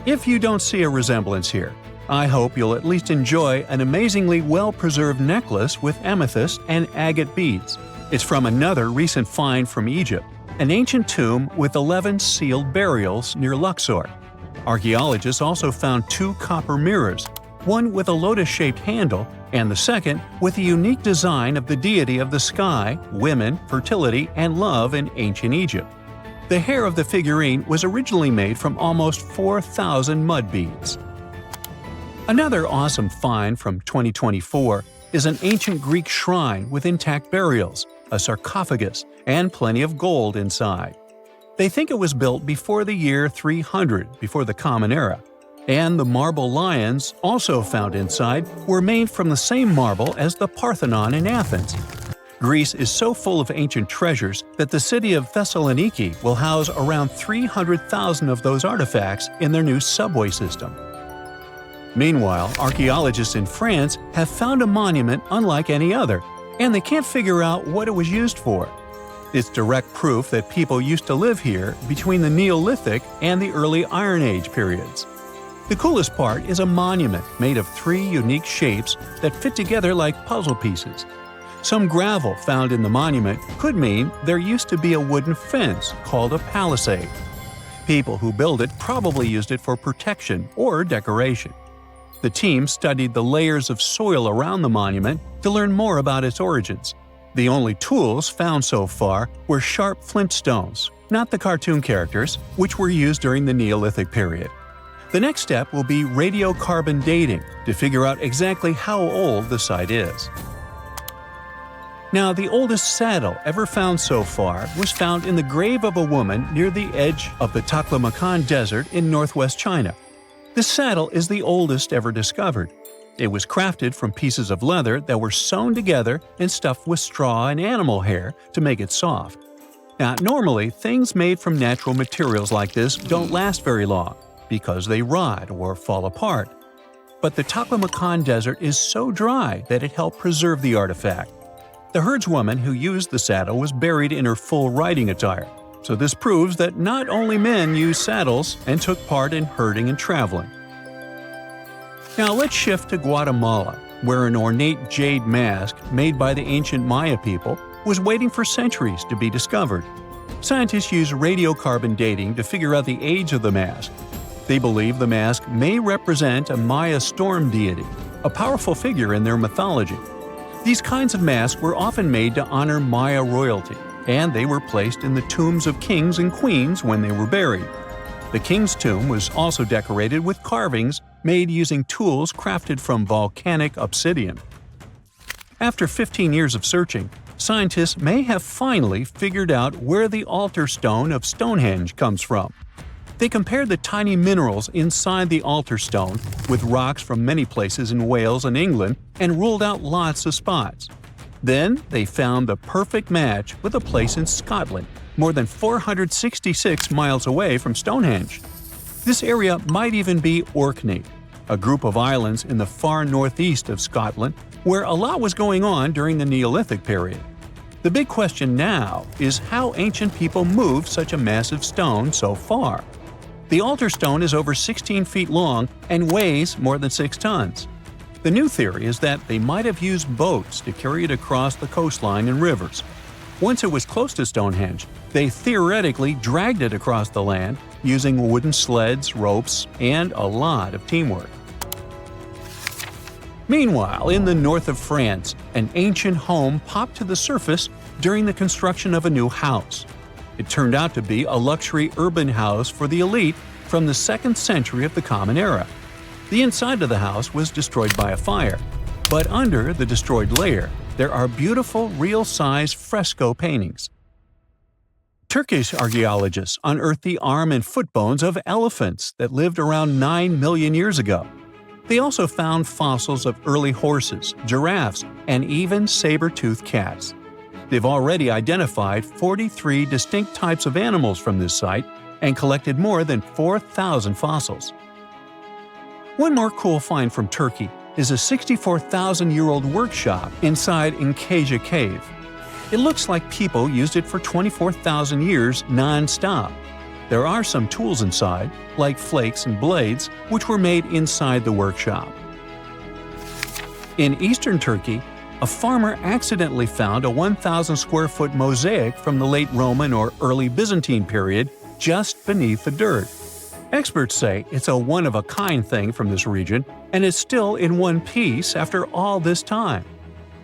If you don't see a resemblance here, I hope you'll at least enjoy an amazingly well-preserved necklace with amethyst and agate beads. It's from another recent find from Egypt, an ancient tomb with 11 sealed burials near Luxor. Archaeologists also found 2 copper mirrors, one with a lotus-shaped handle and the second with a unique design of the deity of the sky, women, fertility, and love in ancient Egypt. The hair of the figurine was originally made from almost 4,000 mud beads. Another awesome find from 2024 is an ancient Greek shrine with intact burials, a sarcophagus, and plenty of gold inside. They think it was built before the year 300 before the Common Era, and the marble lions, also found inside, were made from the same marble as the Parthenon in Athens. Greece is so full of ancient treasures that the city of Thessaloniki will house around 300,000 of those artifacts in their new subway system. Meanwhile, archaeologists in France have found a monument unlike any other, and they can't figure out what it was used for. It's direct proof that people used to live here between the Neolithic and the early Iron Age periods. The coolest part is a monument made of 3 unique shapes that fit together like puzzle pieces. Some gravel found in the monument could mean there used to be a wooden fence called a palisade. People who built it probably used it for protection or decoration. The team studied the layers of soil around the monument to learn more about its origins. The only tools found so far were sharp flint stones, not the cartoon characters, which were used during the Neolithic period. The next step will be radiocarbon dating to figure out exactly how old the site is. Now, the oldest saddle ever found so far was found in the grave of a woman near the edge of the Taklamakan Desert in northwest China. This saddle is the oldest ever discovered. It was crafted from pieces of leather that were sewn together and stuffed with straw and animal hair to make it soft. Now, normally, things made from natural materials like this don't last very long because they rot or fall apart. But the Taklamakan Desert is so dry that it helped preserve the artifact. The herdswoman who used the saddle was buried in her full riding attire, so this proves that not only men used saddles and took part in herding and traveling. Now let's shift to Guatemala, where an ornate jade mask made by the ancient Maya people was waiting for centuries to be discovered. Scientists use radiocarbon dating to figure out the age of the mask. They believe the mask may represent a Maya storm deity, a powerful figure in their mythology. These kinds of masks were often made to honor Maya royalty, and they were placed in the tombs of kings and queens when they were buried. The king's tomb was also decorated with carvings made using tools crafted from volcanic obsidian. After 15 years of searching, scientists may have finally figured out where the altar stone of Stonehenge comes from. They compared the tiny minerals inside the altar stone with rocks from many places in Wales and England and ruled out lots of spots. Then they found the perfect match with a place in Scotland, more than 466 miles away from Stonehenge. This area might even be Orkney, a group of islands in the far northeast of Scotland where a lot was going on during the Neolithic period. The big question now is how ancient people moved such a massive stone so far. The altar stone is over 16 feet long and weighs more than 6 tons. The new theory is that they might have used boats to carry it across the coastline and rivers. Once it was close to Stonehenge, they theoretically dragged it across the land using wooden sleds, ropes, and a lot of teamwork. Meanwhile, in the north of France, an ancient home popped to the surface during the construction of a new house. It turned out to be a luxury urban house for the elite from the 2nd century of the Common Era. The inside of the house was destroyed by a fire, but under the destroyed layer, there are beautiful, real-size fresco paintings. Turkish archaeologists unearthed the arm and foot bones of elephants that lived around 9 million years ago. They also found fossils of early horses, giraffes, and even saber-toothed cats. They've already identified 43 distinct types of animals from this site and collected more than 4,000 fossils. One more cool find from Turkey is a 64,000-year-old workshop inside Enkaja Cave. It looks like people used it for 24,000 years non-stop. There are some tools inside, like flakes and blades, which were made inside the workshop. In eastern Turkey, a farmer accidentally found a 1,000-square-foot mosaic from the late Roman or early Byzantine period just beneath the dirt. Experts say it's a one-of-a-kind thing from this region, and it's still in one piece after all this time.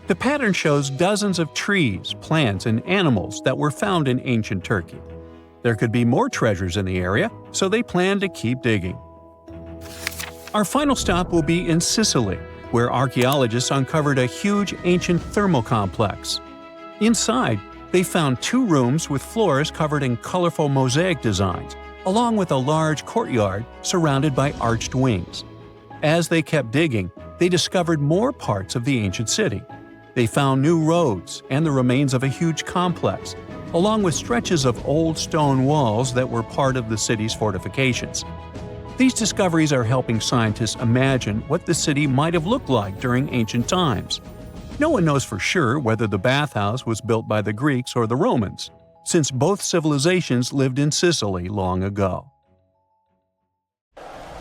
The pattern shows dozens of trees, plants, and animals that were found in ancient Turkey. There could be more treasures in the area, so they plan to keep digging. Our final stop will be in Sicily, where archaeologists uncovered a huge ancient thermal complex. Inside, they found 2 rooms with floors covered in colorful mosaic designs, along with a large courtyard surrounded by arched wings. As they kept digging, they discovered more parts of the ancient city. They found new roads and the remains of a huge complex, along with stretches of old stone walls that were part of the city's fortifications. These discoveries are helping scientists imagine what the city might have looked like during ancient times. No one knows for sure whether the bathhouse was built by the Greeks or the Romans, since both civilizations lived in Sicily long ago.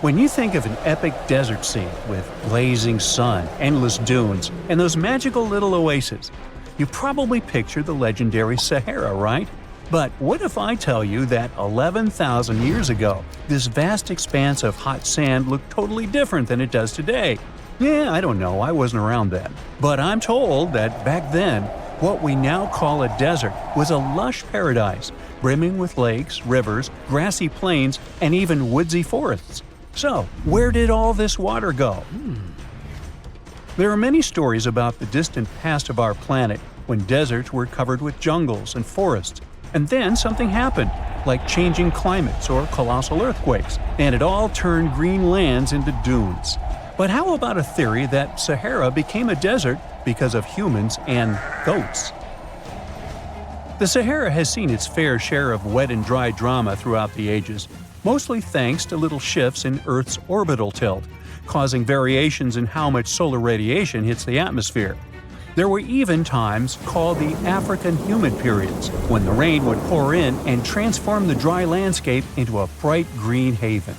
When you think of an epic desert scene with blazing sun, endless dunes, and those magical little oases, you probably picture the legendary Sahara, right? But what if I tell you that 11,000 years ago, this vast expanse of hot sand looked totally different than it does today? Yeah, I don't know, I wasn't around then. But I'm told that back then, what we now call a desert was a lush paradise, brimming with lakes, rivers, grassy plains, and even woodsy forests. So, where did all this water go? There are many stories about the distant past of our planet when deserts were covered with jungles and forests, and then something happened, like changing climates or colossal earthquakes, and it all turned green lands into dunes. But how about a theory that Sahara became a desert because of humans and goats? The Sahara has seen its fair share of wet and dry drama throughout the ages, mostly thanks to little shifts in Earth's orbital tilt, causing variations in how much solar radiation hits the atmosphere. There were even times called the African humid periods, when the rain would pour in and transform the dry landscape into a bright green haven.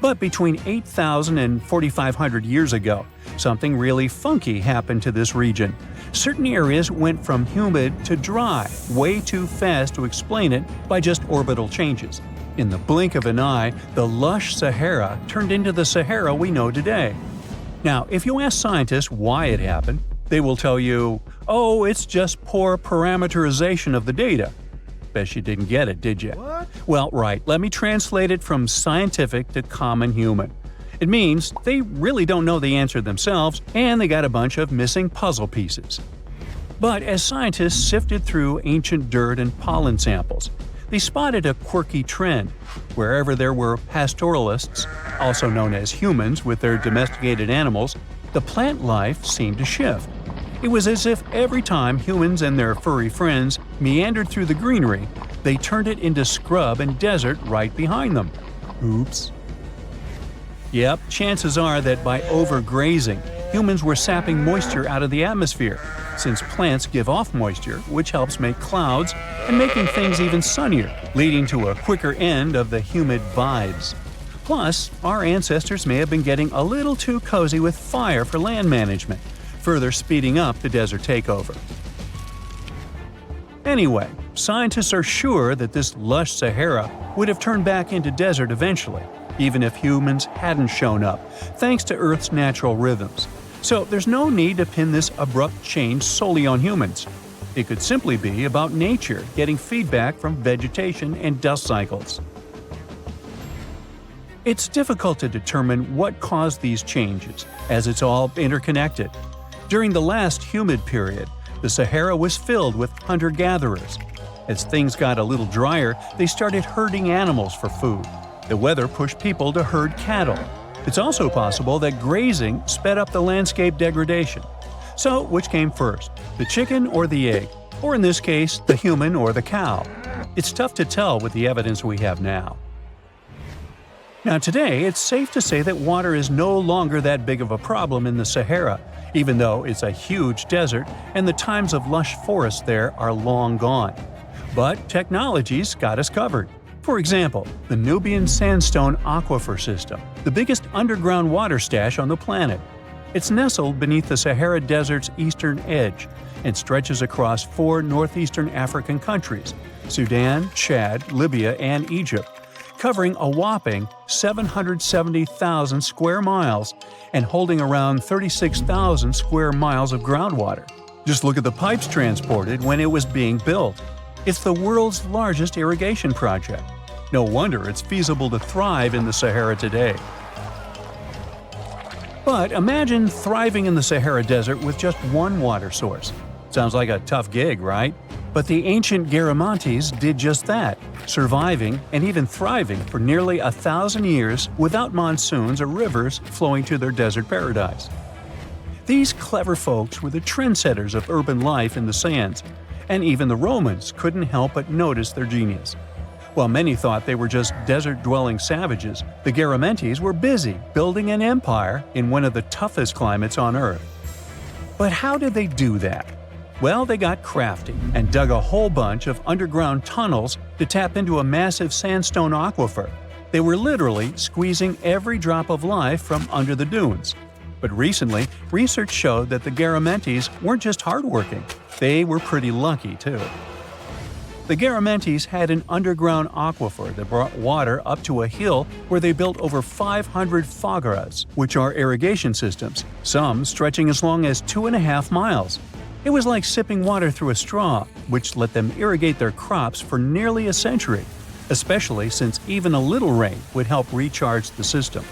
But between 8,000 and 4,500 years ago, something really funky happened to this region. Certain areas went from humid to dry way too fast to explain it by just orbital changes. In the blink of an eye, the lush Sahara turned into the Sahara we know today. Now, if you ask scientists why it happened, they will tell you, oh, it's just poor parameterization of the data. Bet you didn't get it, did you? What? Well, right, let me translate it from scientific to common human. It means they really don't know the answer themselves, and they got a bunch of missing puzzle pieces. But as scientists sifted through ancient dirt and pollen samples, they spotted a quirky trend. Wherever there were pastoralists, also known as humans with their domesticated animals, the plant life seemed to shift. It was as if every time humans and their furry friends meandered through the greenery, they turned it into scrub and desert right behind them. Oops. Yep, chances are that by overgrazing, humans were sapping moisture out of the atmosphere, since plants give off moisture, which helps make clouds and making things even sunnier, leading to a quicker end of the humid vibes. Plus, our ancestors may have been getting a little too cozy with fire for land management, further speeding up the desert takeover. Anyway, scientists are sure that this lush Sahara would have turned back into desert eventually, even if humans hadn't shown up, thanks to Earth's natural rhythms. So there's no need to pin this abrupt change solely on humans. It could simply be about nature getting feedback from vegetation and dust cycles. It's difficult to determine what caused these changes, as it's all interconnected. During the last humid period, the Sahara was filled with hunter-gatherers. As things got a little drier, they started herding animals for food. The weather pushed people to herd cattle. It's also possible that grazing sped up the landscape degradation. So, which came first, the chicken or the egg? Or in this case, the human or the cow? It's tough to tell with the evidence we have now. Now today, it's safe to say that water is no longer that big of a problem in the Sahara, even though it's a huge desert and the times of lush forests there are long gone. But technology's got us covered. For example, the Nubian Sandstone Aquifer System, the biggest underground water stash on the planet. It's nestled beneath the Sahara Desert's eastern edge and stretches across 4 northeastern African countries – Sudan, Chad, Libya, and Egypt, covering a whopping 770,000 square miles and holding around 36,000 square miles of groundwater. Just look at the pipes transported when it was being built. It's the world's largest irrigation project. No wonder it's feasible to thrive in the Sahara today. But imagine thriving in the Sahara Desert with just one water source. Sounds like a tough gig, right? But the ancient Garamantes did just that, surviving and even thriving for nearly 1,000 years without monsoons or rivers flowing to their desert paradise. These clever folks were the trendsetters of urban life in the sands, and even the Romans couldn't help but notice their genius. While many thought they were just desert-dwelling savages, the Garamantes were busy building an empire in one of the toughest climates on Earth. But how did they do that? Well, they got crafty and dug a whole bunch of underground tunnels to tap into a massive sandstone aquifer. They were literally squeezing every drop of life from under the dunes. But recently, research showed that the Garamantes weren't just hardworking, they were pretty lucky too. The Garamantes had an underground aquifer that brought water up to a hill where they built over 500 fogaras, which are irrigation systems, some stretching as long as 2.5 miles. It was like sipping water through a straw, which let them irrigate their crops for nearly a century, especially since even a little rain would help recharge the system.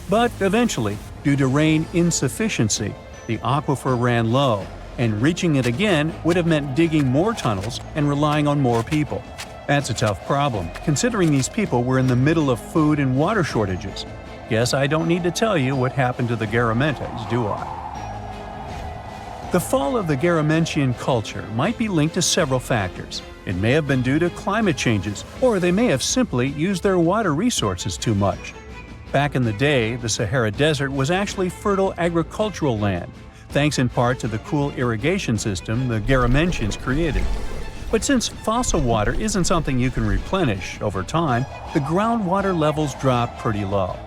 But eventually, due to rain insufficiency, the aquifer ran low, and reaching it again would have meant digging more tunnels and relying on more people. That's a tough problem, considering these people were in the middle of food and water shortages. Guess I don't need to tell you what happened to the Garamantes, do I? The fall of the Garamantian culture might be linked to several factors. It may have been due to climate changes, or they may have simply used their water resources too much. Back in the day, the Sahara Desert was actually fertile agricultural land, thanks in part to the cool irrigation system the Garamantians created. But since fossil water isn't something you can replenish over time, the groundwater levels dropped pretty low.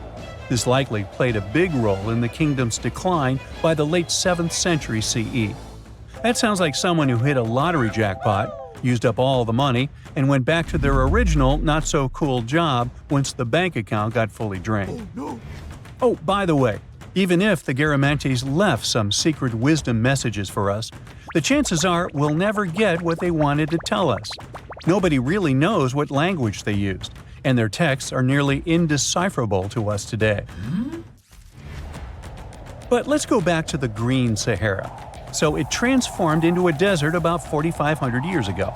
This likely played a big role in the kingdom's decline by the late 7th century CE. That sounds like someone who hit a lottery jackpot, used up all the money, and went back to their original not-so-cool job once the bank account got fully drained. Oh, by the way, even if the Garamantes left some secret wisdom messages for us, the chances are we'll never get what they wanted to tell us. Nobody really knows what language they used, and their texts are nearly indecipherable to us today. But let's go back to the Green Sahara. So it transformed into a desert about 4,500 years ago.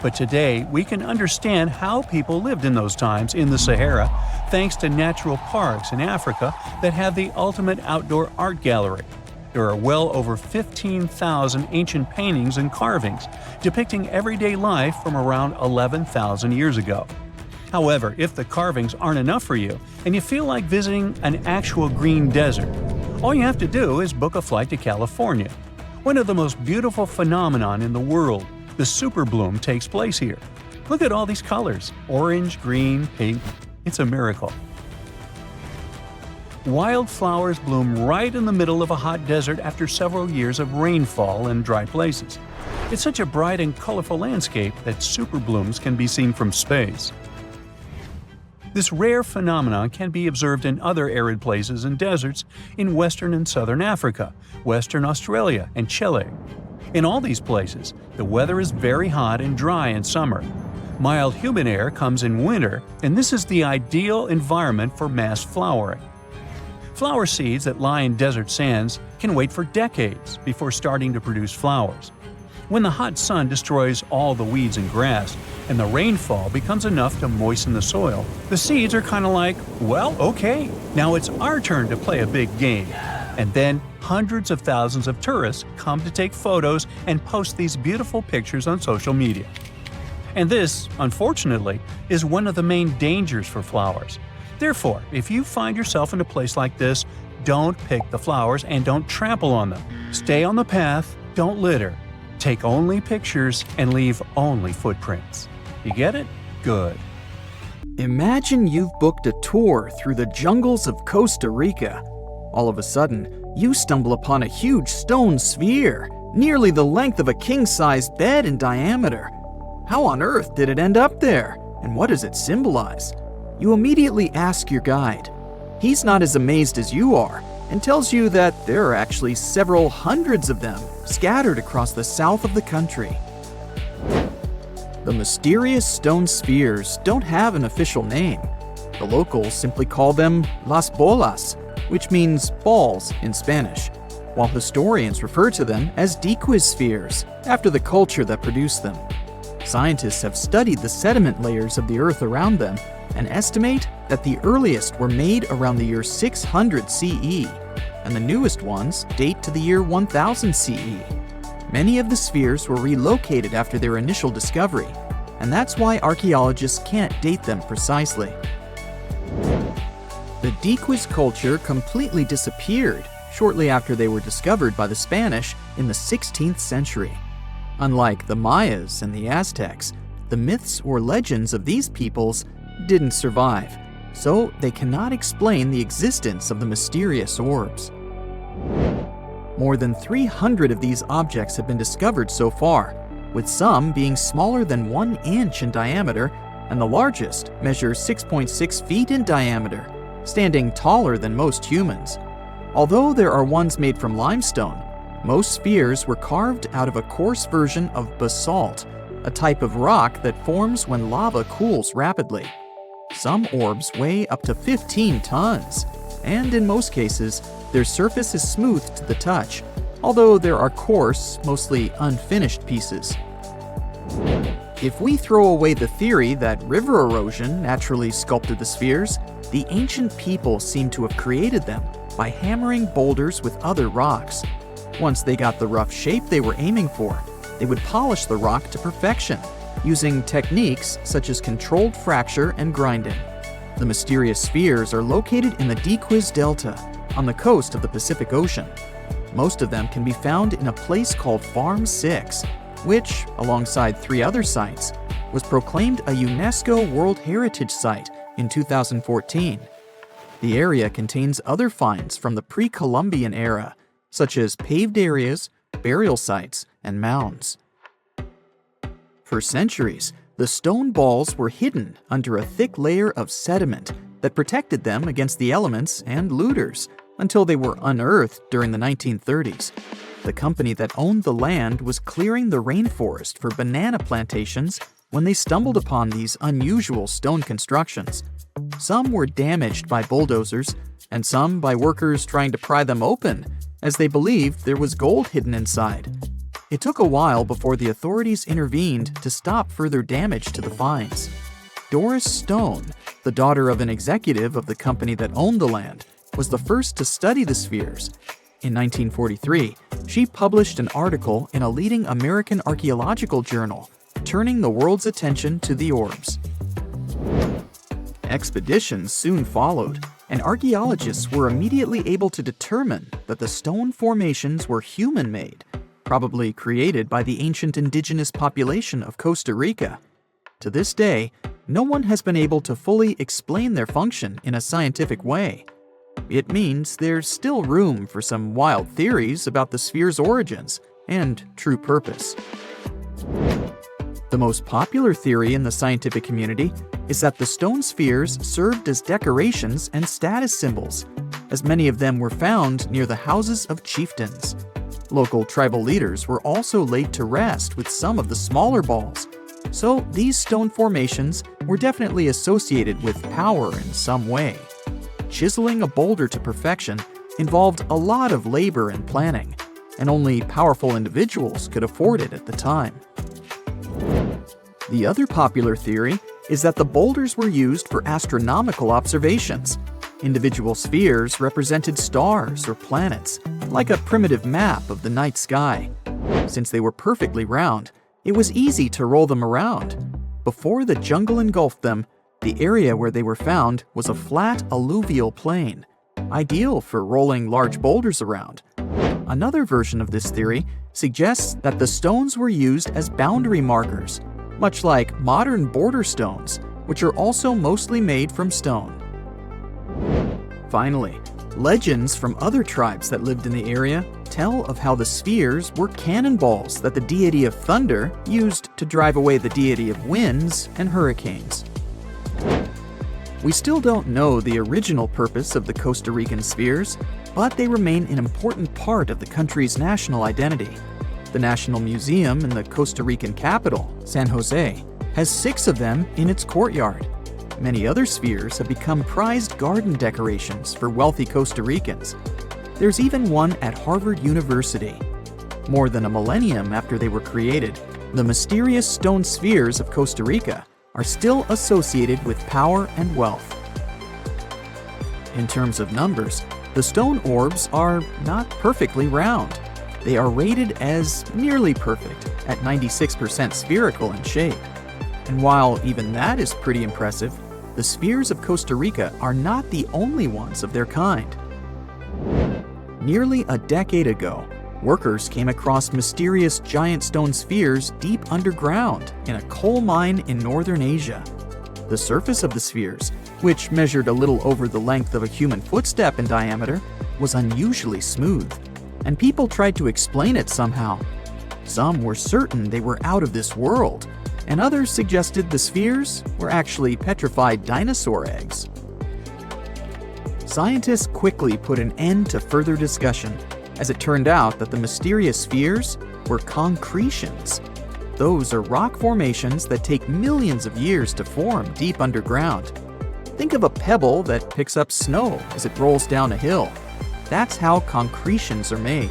But today, we can understand how people lived in those times in the Sahara thanks to natural parks in Africa that have the ultimate outdoor art gallery. There are well over 15,000 ancient paintings and carvings depicting everyday life from around 11,000 years ago. However, if the carvings aren't enough for you and you feel like visiting an actual green desert, All you have to do is book a flight to California. One of the most beautiful phenomenon in the world, the super bloom, takes place here. Look at all these colors: orange, green, pink. It's a miracle. Wildflowers bloom right in the middle of a hot desert after several years of rainfall in dry places. It's such a bright and colorful landscape that super blooms can be seen from space. This rare phenomenon can be observed in other arid places and deserts in western and southern Africa, Western Australia, and Chile. In all these places, the weather is very hot and dry in summer. Mild humid air comes in winter, and this is the ideal environment for mass flowering. Flower seeds that lie in desert sands can wait for decades before starting to produce flowers. When the hot sun destroys all the weeds and grass, and the rainfall becomes enough to moisten the soil, the seeds are kind of like, well, okay, now it's our turn to play a big game. And then hundreds of thousands of tourists come to take photos and post these beautiful pictures on social media. And this, unfortunately, is one of the main dangers for flowers. Therefore, if you find yourself in a place like this, don't pick the flowers and don't trample on them. Stay on the path, don't litter. Take only pictures and leave only footprints. You get it? Good. Imagine you've booked a tour through the jungles of Costa Rica. All of a sudden, you stumble upon a huge stone sphere, nearly the length of a king-sized bed in diameter. How on earth did it end up there? And what does it symbolize? You immediately ask your guide. He's not as amazed as you are and tells you that there are actually several hundreds of them scattered across the south of the country. The mysterious stone spheres don't have an official name. The locals simply call them las bolas, which means balls in Spanish, while historians refer to them as dequispheres, after the culture that produced them. Scientists have studied the sediment layers of the earth around them and estimate that the earliest were made around the year 600 CE, and the newest ones date to the year 1000 CE. Many of the spheres were relocated after their initial discovery, and that's why archaeologists can't date them precisely. The dequis culture completely disappeared shortly after they were discovered by the Spanish in the 16th century. Unlike the Mayas and the Aztecs, the myths or legends of these peoples didn't survive, so they cannot explain the existence of the mysterious orbs. More than 300 of these objects have been discovered so far, with some being smaller than 1 inch in diameter, and the largest measures 6.6 feet in diameter, standing taller than most humans. Although there are ones made from limestone, most spheres were carved out of a coarse version of basalt, a type of rock that forms when lava cools rapidly. Some orbs weigh up to 15 tons, and in most cases, their surface is smooth to the touch, although there are coarse, mostly unfinished pieces. If we throw away the theory that river erosion naturally sculpted the spheres, the ancient people seem to have created them by hammering boulders with other rocks. Once they got the rough shape they were aiming for, they would polish the rock to perfection, using techniques such as controlled fracture and grinding. The mysterious spheres are located in the Dequis Delta, on the coast of the Pacific Ocean. Most of them can be found in a place called Farm 6, which, alongside 3 other sites, was proclaimed a UNESCO World Heritage Site in 2014. The area contains other finds from the pre-Columbian era, such as paved areas, burial sites, and mounds. For centuries, the stone balls were hidden under a thick layer of sediment that protected them against the elements and looters until they were unearthed during the 1930s. The company that owned the land was clearing the rainforest for banana plantations when they stumbled upon these unusual stone constructions. Some were damaged by bulldozers, and some by workers trying to pry them open, as they believed there was gold hidden inside. It took a while before the authorities intervened to stop further damage to the finds. Doris Stone, the daughter of an executive of the company that owned the land, was the first to study the spheres. In 1943, she published an article in a leading American archaeological journal, turning the world's attention to the orbs. Expeditions soon followed, and archaeologists were immediately able to determine that the stone formations were human-made, probably created by the ancient indigenous population of Costa Rica. To this day, no one has been able to fully explain their function in a scientific way. It means there's still room for some wild theories about the sphere's origins and true purpose. The most popular theory in the scientific community is that the stone spheres served as decorations and status symbols, as many of them were found near the houses of chieftains. Local tribal leaders were also laid to rest with some of the smaller balls, so these stone formations were definitely associated with power in some way. Chiseling a boulder to perfection involved a lot of labor and planning, and only powerful individuals could afford it at the time. The other popular theory is that the boulders were used for astronomical observations. Individual spheres represented stars or planets, like a primitive map of the night sky. Since they were perfectly round, it was easy to roll them around. Before the jungle engulfed them, the area where they were found was a flat alluvial plain, ideal for rolling large boulders around. Another version of this theory suggests that the stones were used as boundary markers, much like modern border stones, which are also mostly made from stone. Finally, legends from other tribes that lived in the area tell of how the spheres were cannonballs that the deity of thunder used to drive away the deity of winds and hurricanes. We still don't know the original purpose of the Costa Rican spheres, but they remain an important part of the country's national identity. The National Museum in the Costa Rican capital, San Jose, has 6 of them in its courtyard. Many other spheres have become prized garden decorations for wealthy Costa Ricans. There's even one at Harvard University. More than a millennium after they were created, the mysterious stone spheres of Costa Rica are still associated with power and wealth. In terms of numbers, the stone orbs are not perfectly round. They are rated as nearly perfect, at 96% spherical in shape. And while even that is pretty impressive, the spheres of Costa Rica are not the only ones of their kind. Nearly a decade ago, workers came across mysterious giant stone spheres deep underground in a coal mine in northern Asia. The surface of the spheres, which measured a little over the length of a human footstep in diameter, was unusually smooth, and people tried to explain it somehow. Some were certain they were out of this world, and others suggested the spheres were actually petrified dinosaur eggs. Scientists quickly put an end to further discussion, as it turned out that the mysterious spheres were concretions. Those are rock formations that take millions of years to form deep underground. Think of a pebble that picks up snow as it rolls down a hill. That's how concretions are made.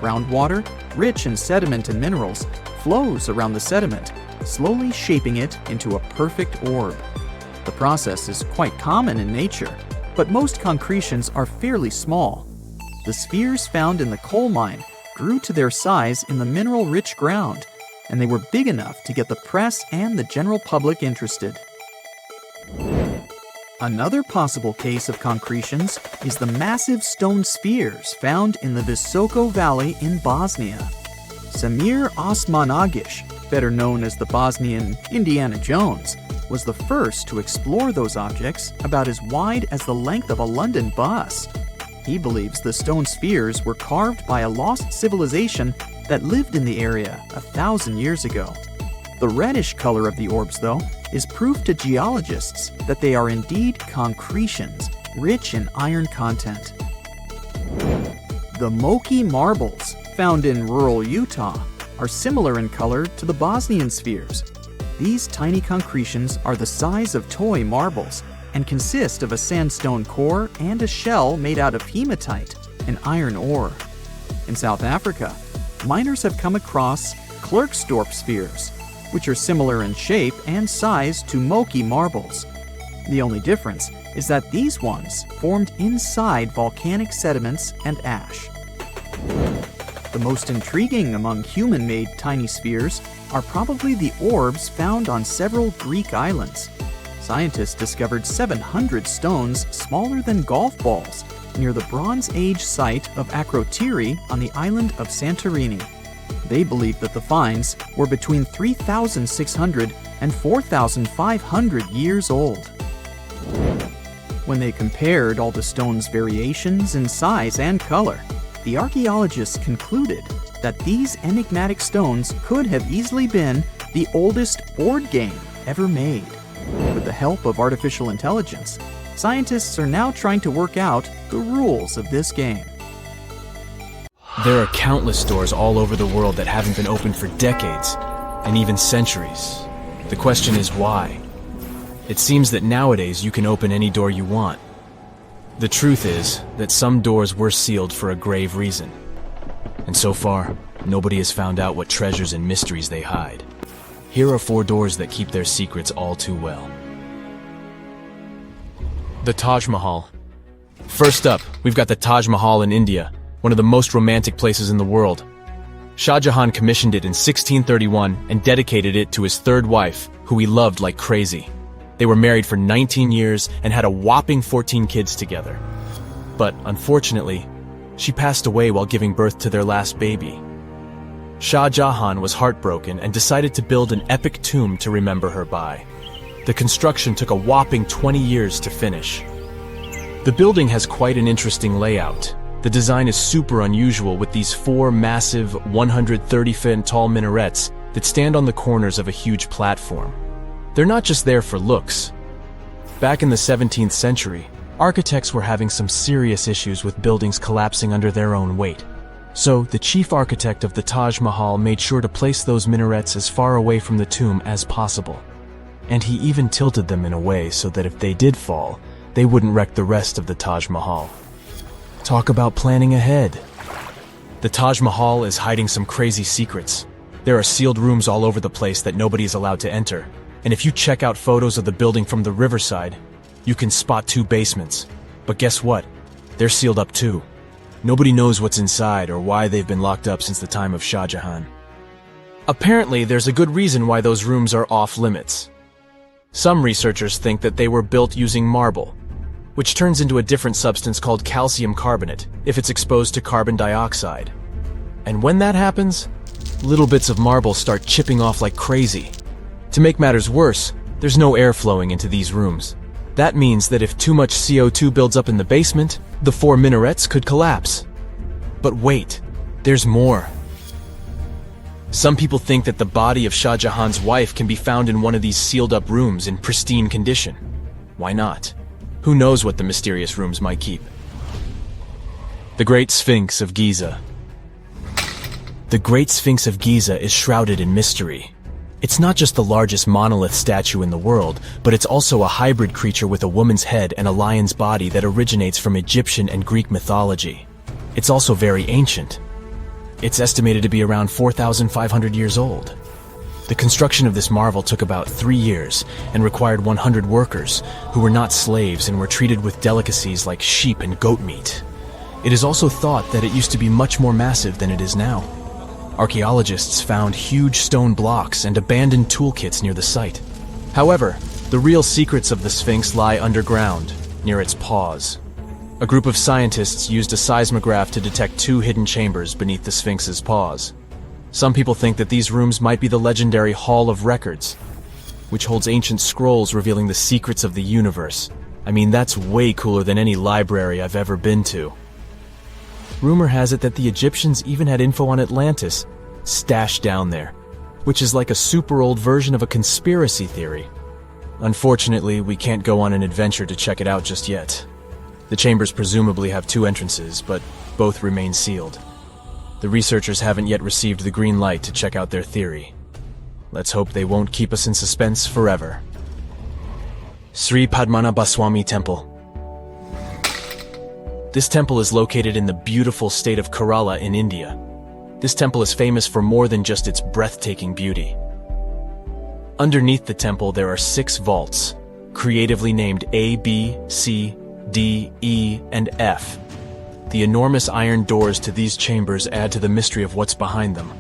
Groundwater, rich in sediment and minerals, flows around the sediment, slowly shaping it into a perfect orb. The process is quite common in nature, but most concretions are fairly small. The spheres found in the coal mine grew to their size in the mineral-rich ground, and they were big enough to get the press and the general public interested. Another possible case of concretions is the massive stone spheres found in the Visoko Valley in Bosnia. Samir Osmanagic, better known as the Bosnian Indiana Jones, was the first to explore those objects about as wide as the length of a London bus. He believes the stone spheres were carved by a lost civilization that lived in the area 1,000 years ago. The reddish color of the orbs, though, is proof to geologists that they are indeed concretions, rich in iron content. The Moki marbles, found in rural Utah, are similar in color to the Bosnian spheres. These tiny concretions are the size of toy marbles and consist of a sandstone core and a shell made out of hematite, an iron ore. In South Africa, miners have come across Klerksdorp spheres, which are similar in shape and size to Moki marbles. The only difference is that these ones formed inside volcanic sediments and ash. The most intriguing among human-made tiny spheres are probably the orbs found on several Greek islands. Scientists discovered 700 stones smaller than golf balls near the Bronze Age site of Akrotiri on the island of Santorini. They believe that the finds were between 3,600 and 4,500 years old. When they compared all the stones' variations in size and color, the archaeologists concluded that these enigmatic stones could have easily been the oldest board game ever made. With the help of artificial intelligence, scientists are now trying to work out the rules of this game. There are countless doors all over the world that haven't been opened for decades, and even centuries. The question is why? It seems that nowadays you can open any door you want. The truth is that some doors were sealed for a grave reason. And so far, nobody has found out what treasures and mysteries they hide. Here are 4 doors that keep their secrets all too well. The Taj Mahal. First up, we've got the Taj Mahal in India, one of the most romantic places in the world. Shah Jahan commissioned it in 1631 and dedicated it to his 3rd wife, who he loved like crazy. They were married for 19 years and had a whopping 14 kids together. But unfortunately, she passed away while giving birth to their last baby. Shah Jahan was heartbroken and decided to build an epic tomb to remember her by. The construction took a whopping 20 years to finish. The building has quite an interesting layout. The design is super unusual with these 4 massive 130-foot tall minarets that stand on the corners of a huge platform. They're not just there for looks. Back in the 17th century, architects were having some serious issues with buildings collapsing under their own weight. So, the chief architect of the Taj Mahal made sure to place those minarets as far away from the tomb as possible. And he even tilted them in a way so that if they did fall, they wouldn't wreck the rest of the Taj Mahal. Talk about planning ahead. The Taj Mahal is hiding some crazy secrets. There are sealed rooms all over the place that nobody is allowed to enter. And if you check out photos of the building from the riverside, you can spot 2 basements. But guess what? They're sealed up too. Nobody knows what's inside or why they've been locked up since the time of Shah Jahan. Apparently, there's a good reason why those rooms are off limits. Some researchers think that they were built using marble, which turns into a different substance called calcium carbonate if it's exposed to carbon dioxide. And when that happens, little bits of marble start chipping off like crazy. To make matters worse, there's no air flowing into these rooms. That means that if too much CO2 builds up in the basement, the 4 minarets could collapse. But wait, there's more. Some people think that the body of Shah Jahan's wife can be found in one of these sealed-up rooms in pristine condition. Why not? Who knows what the mysterious rooms might keep? The Great Sphinx of Giza. The Great Sphinx of Giza is shrouded in mystery. It's not just the largest monolith statue in the world, but it's also a hybrid creature with a woman's head and a lion's body that originates from Egyptian and Greek mythology. It's also very ancient. It's estimated to be around 4,500 years old. The construction of this marvel took about 3 years and required 100 workers, who were not slaves and were treated with delicacies like sheep and goat meat. It is also thought that it used to be much more massive than it is now. Archaeologists found huge stone blocks and abandoned toolkits near the site. However, the real secrets of the Sphinx lie underground, near its paws. A group of scientists used a seismograph to detect 2 hidden chambers beneath the Sphinx's paws. Some people think that these rooms might be the legendary Hall of Records, which holds ancient scrolls revealing the secrets of the universe. I mean, that's way cooler than any library I've ever been to. Rumor has it that the Egyptians even had info on Atlantis stashed down there, which is like a super old version of a conspiracy theory. Unfortunately, we can't go on an adventure to check it out just yet. The chambers presumably have 2 entrances, but both remain sealed. The researchers haven't yet received the green light to check out their theory. Let's hope they won't keep us in suspense forever. Sri Padmanabhaswamy Temple. This temple is located in the beautiful state of Kerala in India. This temple is famous for more than just its breathtaking beauty. Underneath the temple there are 6 vaults, creatively named A, B, C, D, E, and F. The enormous iron doors to these chambers add to the mystery of what's behind them.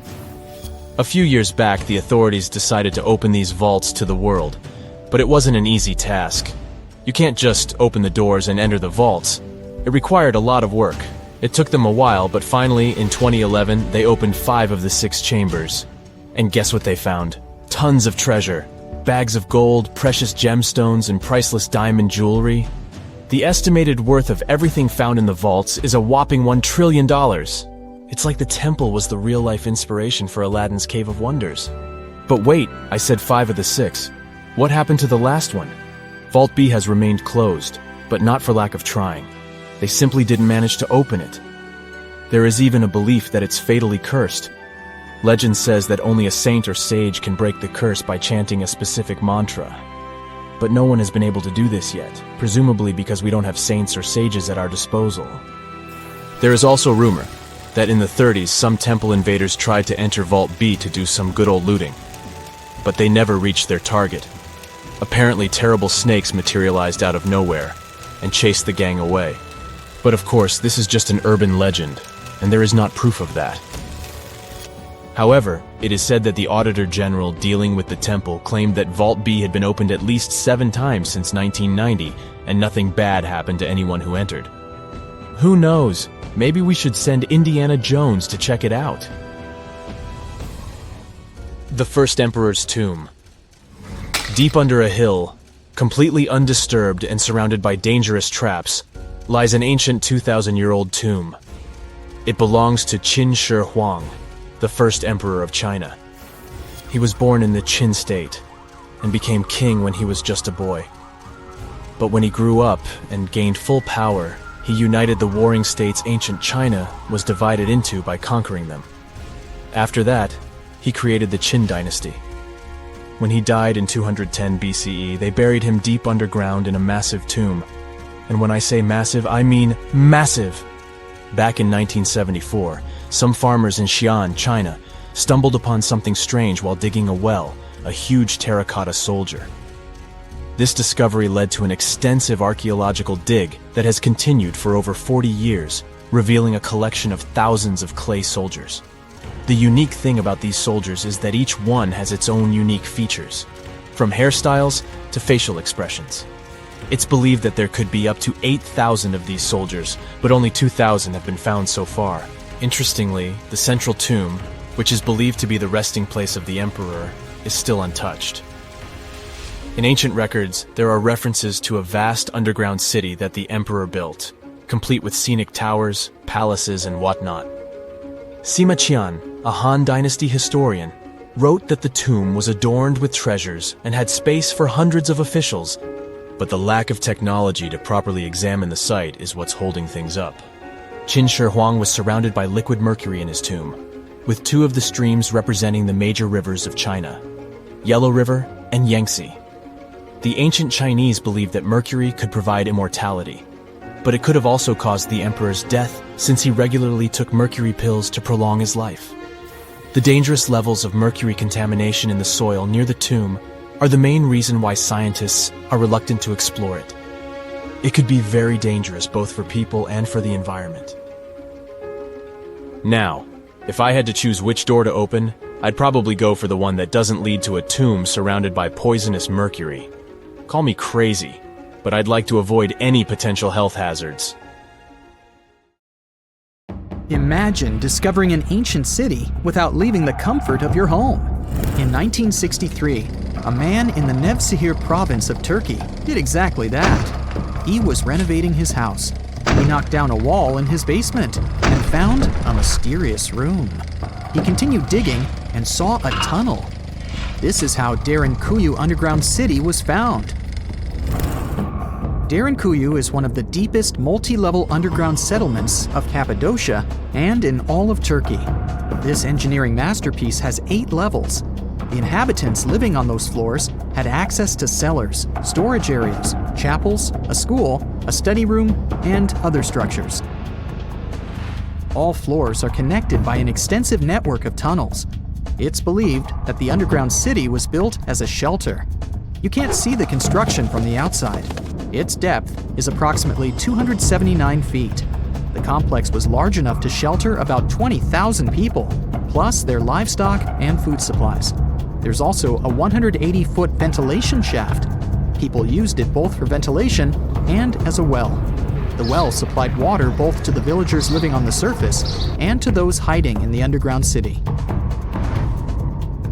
A few years back, the authorities decided to open these vaults to the world, But it wasn't an easy task. You can't just open the doors and enter the vaults. It required a lot of work. It took them a while, but finally, in 2011, they opened 5 of the 6 chambers. And guess what they found? Tons of treasure. Bags of gold, precious gemstones, and priceless diamond jewelry. The estimated worth of everything found in the vaults is a whopping $1 trillion. It's like the temple was the real-life inspiration for Aladdin's Cave of Wonders. But wait, I said 5 of the 6. What happened to the last one? Vault B has remained closed, but not for lack of trying. They simply didn't manage to open it. There is even a belief that it's fatally cursed. Legend says that only a saint or sage can break the curse by chanting a specific mantra. But no one has been able to do this yet, presumably because we don't have saints or sages at our disposal. There is also rumor that in the 30s some temple invaders tried to enter Vault B to do some good old looting. But they never reached their target. Apparently terrible snakes materialized out of nowhere and chased the gang away. But of course, this is just an urban legend, and there is not proof of that. However, it is said that the Auditor General dealing with the temple claimed that Vault B had been opened at least 7 times since 1990, and nothing bad happened to anyone who entered. Who knows? Maybe we should send Indiana Jones to check it out. The First Emperor's Tomb. Deep under a hill, completely undisturbed and surrounded by dangerous traps, lies an ancient 2,000-year-old tomb. It belongs to Qin Shi Huang, the first emperor of China. He was born in the Qin state and became king when he was just a boy. But when he grew up and gained full power, he united the warring states ancient China was divided into by conquering them. After that, he created the Qin dynasty. When he died in 210 BCE, they buried him deep underground in a massive tomb. And when I say massive, I mean massive! Back in 1974, some farmers in Xi'an, China, stumbled upon something strange while digging a well, a huge terracotta soldier. This discovery led to an extensive archaeological dig that has continued for over 40 years, revealing a collection of thousands of clay soldiers. The unique thing about these soldiers is that each one has its own unique features, from hairstyles to facial expressions. It's believed that there could be up to 8,000 of these soldiers, but only 2,000 have been found so far. Interestingly, the central tomb, which is believed to be the resting place of the emperor, is still untouched. In ancient records, there are references to a vast underground city that the emperor built, complete with scenic towers, palaces, and whatnot. Sima Qian, a Han Dynasty historian, wrote that the tomb was adorned with treasures and had space for hundreds of officials, but the lack of technology to properly examine the site is what's holding things up. Qin Shi Huang was surrounded by liquid mercury in his tomb, with 2 of the streams representing the major rivers of China, Yellow River and Yangtze. The ancient Chinese believed that mercury could provide immortality, but it could have also caused the emperor's death since he regularly took mercury pills to prolong his life. The dangerous levels of mercury contamination in the soil near the tomb are the main reason why scientists are reluctant to explore it. It could be very dangerous both for people and for the environment. Now, if I had to choose which door to open, I'd probably go for the one that doesn't lead to a tomb surrounded by poisonous mercury. Call me crazy, but I'd like to avoid any potential health hazards. Imagine discovering an ancient city without leaving the comfort of your home. In 1963, a man in the Nevşehir province of Turkey did exactly that. He was renovating his house. He knocked down a wall in his basement and found a mysterious room. He continued digging and saw a tunnel. This is how Derinkuyu Underground City was found. Derinkuyu is one of the deepest multi-level underground settlements of Cappadocia and in all of Turkey. This engineering masterpiece has 8 levels. The inhabitants living on those floors had access to cellars, storage areas, chapels, a school, a study room, and other structures. All floors are connected by an extensive network of tunnels. It's believed that the underground city was built as a shelter. You can't see the construction from the outside. Its depth is approximately 279 feet. The complex was large enough to shelter about 20,000 people, plus their livestock and food supplies. There's also a 180-foot ventilation shaft People used it both for ventilation and as a well. The well supplied water both to the villagers living on the surface and to those hiding in the underground city.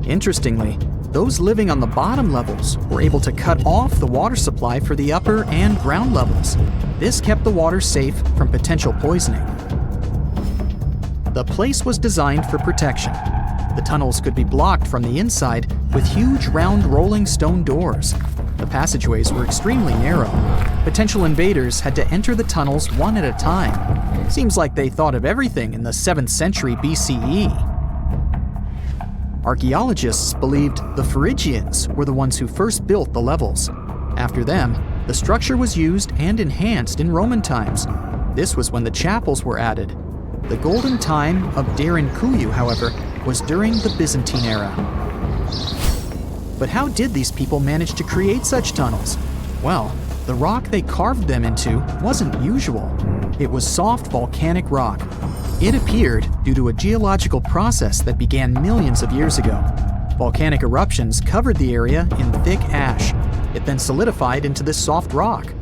Interestingly, those living on the bottom levels were able to cut off the water supply for the upper and ground levels. This kept the water safe from potential poisoning. The place was designed for protection. The tunnels could be blocked from the inside with huge round rolling stone doors. The passageways were extremely narrow. Potential invaders had to enter the tunnels one at a time. Seems like they thought of everything in the 7th century BCE. Archaeologists believed the Phrygians were the ones who first built the levels. After them, the structure was used and enhanced in Roman times. This was when the chapels were added. The golden time of Derinkuyu, however, was during the Byzantine era. But how did these people manage to create such tunnels? Well, the rock they carved them into wasn't usual. It was soft volcanic rock. It appeared due to a geological process that began millions of years ago. Volcanic eruptions covered the area in thick ash. It then solidified into this soft rock.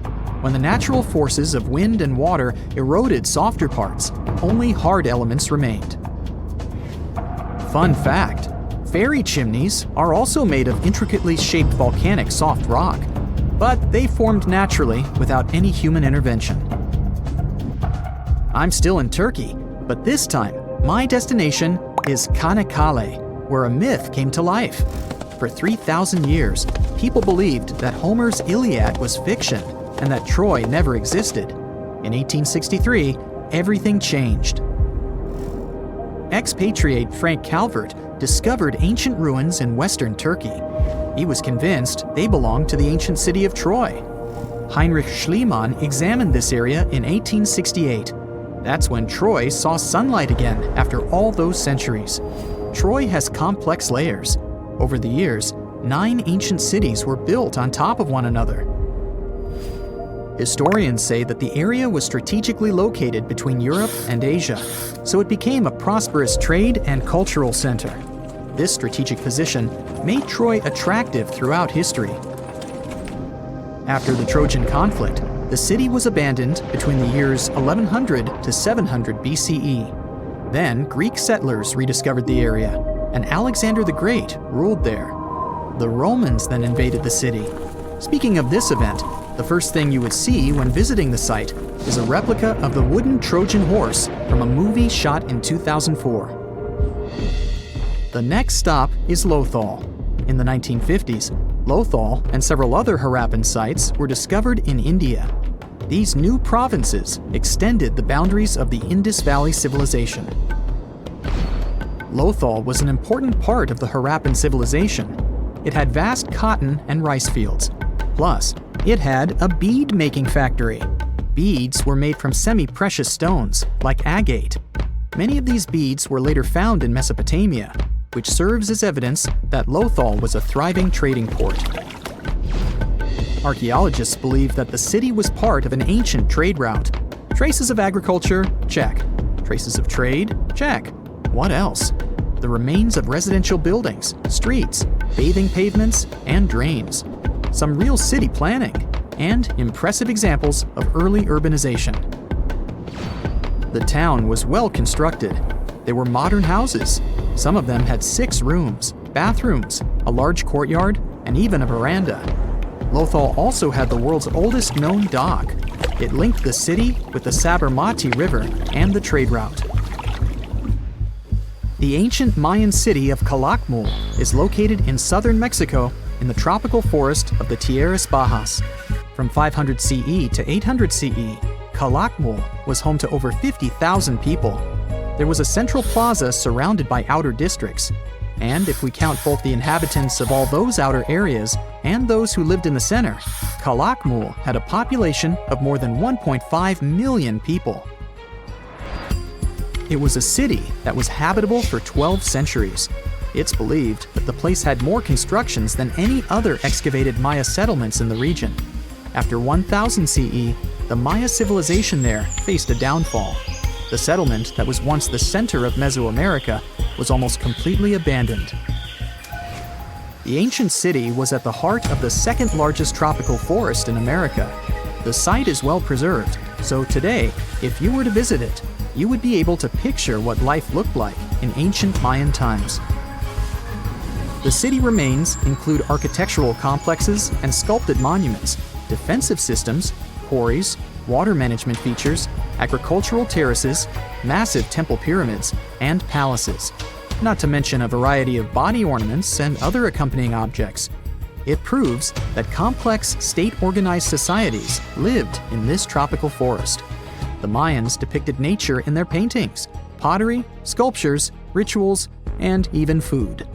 When the natural forces of wind and water eroded softer parts, only hard elements remained. Fun fact, fairy chimneys are also made of intricately shaped volcanic soft rock, but they formed naturally without any human intervention. I'm still in Turkey, but this time, my destination is Çanakkale, where a myth came to life. For 3,000 years, people believed that Homer's Iliad was fiction and that Troy never existed. In 1863, everything changed. Expatriate Frank Calvert discovered ancient ruins in western Turkey. He was convinced they belonged to the ancient city of Troy. Heinrich Schliemann examined this area in 1868. That's when Troy saw sunlight again after all those centuries. Troy has complex layers. Over the years, 9 ancient cities were built on top of one another. Historians say that the area was strategically located between Europe and Asia, so it became a prosperous trade and cultural center. This strategic position made Troy attractive throughout history. After the Trojan conflict, the city was abandoned between the years 1100 to 700 BCE. Then Greek settlers rediscovered the area, and Alexander the Great ruled there. The Romans then invaded the city. Speaking of this event, the first thing you would see when visiting the site is a replica of the wooden Trojan horse from a movie shot in 2004. The next stop is Lothal. In the 1950s, Lothal and several other Harappan sites were discovered in India. These new provinces extended the boundaries of the Indus Valley civilization. Lothal was an important part of the Harappan civilization. It had vast cotton and rice fields. Plus, it had a bead-making factory. Beads were made from semi-precious stones, like agate. Many of these beads were later found in Mesopotamia, which serves as evidence that Lothal was a thriving trading port. Archaeologists believe that the city was part of an ancient trade route. Traces of agriculture? Check. Traces of trade? Check. What else? The remains of residential buildings, streets, bathing pavements, and drains. Some real city planning, and impressive examples of early urbanization. The town was well constructed. There were modern houses. Some of them had 6 rooms, bathrooms, a large courtyard, and even a veranda. Lothal also had the world's oldest known dock. It linked the city with the Sabarmati River and the trade route. The ancient Mayan city of Calakmul is located in southern Mexico in the tropical forest of the Tierras Bajas. From 500 CE to 800 CE, Calakmul was home to over 50,000 people. There was a central plaza surrounded by outer districts. And if we count both the inhabitants of all those outer areas and those who lived in the center, Calakmul had a population of more than 1.5 million people. It was a city that was habitable for 12 centuries. It's believed that the place had more constructions than any other excavated Maya settlements in the region. After 1000 CE, the Maya civilization there faced a downfall. The settlement that was once the center of Mesoamerica was almost completely abandoned. The ancient city was at the heart of the second largest tropical forest in America. The site is well preserved, so today, if you were to visit it, you would be able to picture what life looked like in ancient Mayan times. The city remains include architectural complexes and sculpted monuments, defensive systems, quarries, water management features, agricultural terraces, massive temple pyramids, and palaces, not to mention a variety of body ornaments and other accompanying objects. It proves that complex state-organized societies lived in this tropical forest. The Mayans depicted nature in their paintings, pottery, sculptures, rituals, and even food.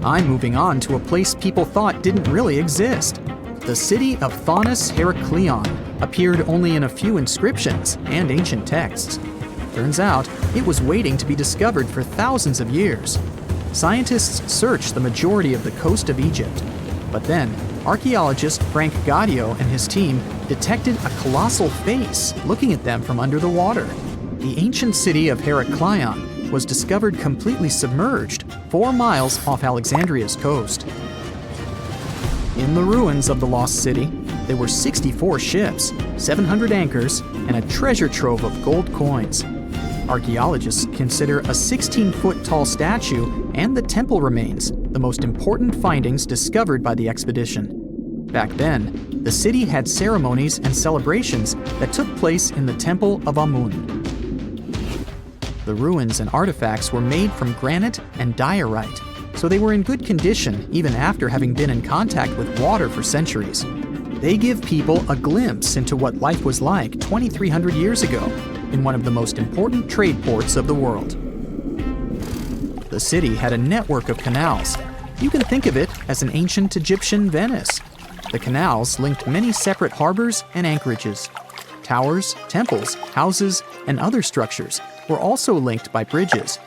I'm moving on to a place people thought didn't really exist. The city of Thonis Heracleion appeared only in a few inscriptions and ancient texts. Turns out, it was waiting to be discovered for thousands of years. Scientists searched the majority of the coast of Egypt. But then, archaeologist Frank Gaudio and his team detected a colossal face looking at them from under the water. The ancient city of Heracleion was discovered completely submerged 4 miles off Alexandria's coast. In the ruins of the lost city, there were 64 ships, 700 anchors, and a treasure trove of gold coins. Archaeologists consider a 16-foot tall statue and the temple remains the most important findings discovered by the expedition. Back then, the city had ceremonies and celebrations that took place in the Temple of Amun. The ruins and artifacts were made from granite and diorite, so they were in good condition even after having been in contact with water for centuries. They give people a glimpse into what life was like 2,300 years ago in one of the most important trade ports of the world. The city had a network of canals. You can think of it as an ancient Egyptian Venice. The canals linked many separate harbors and anchorages. Towers, temples, houses, and other structures were also linked by bridges.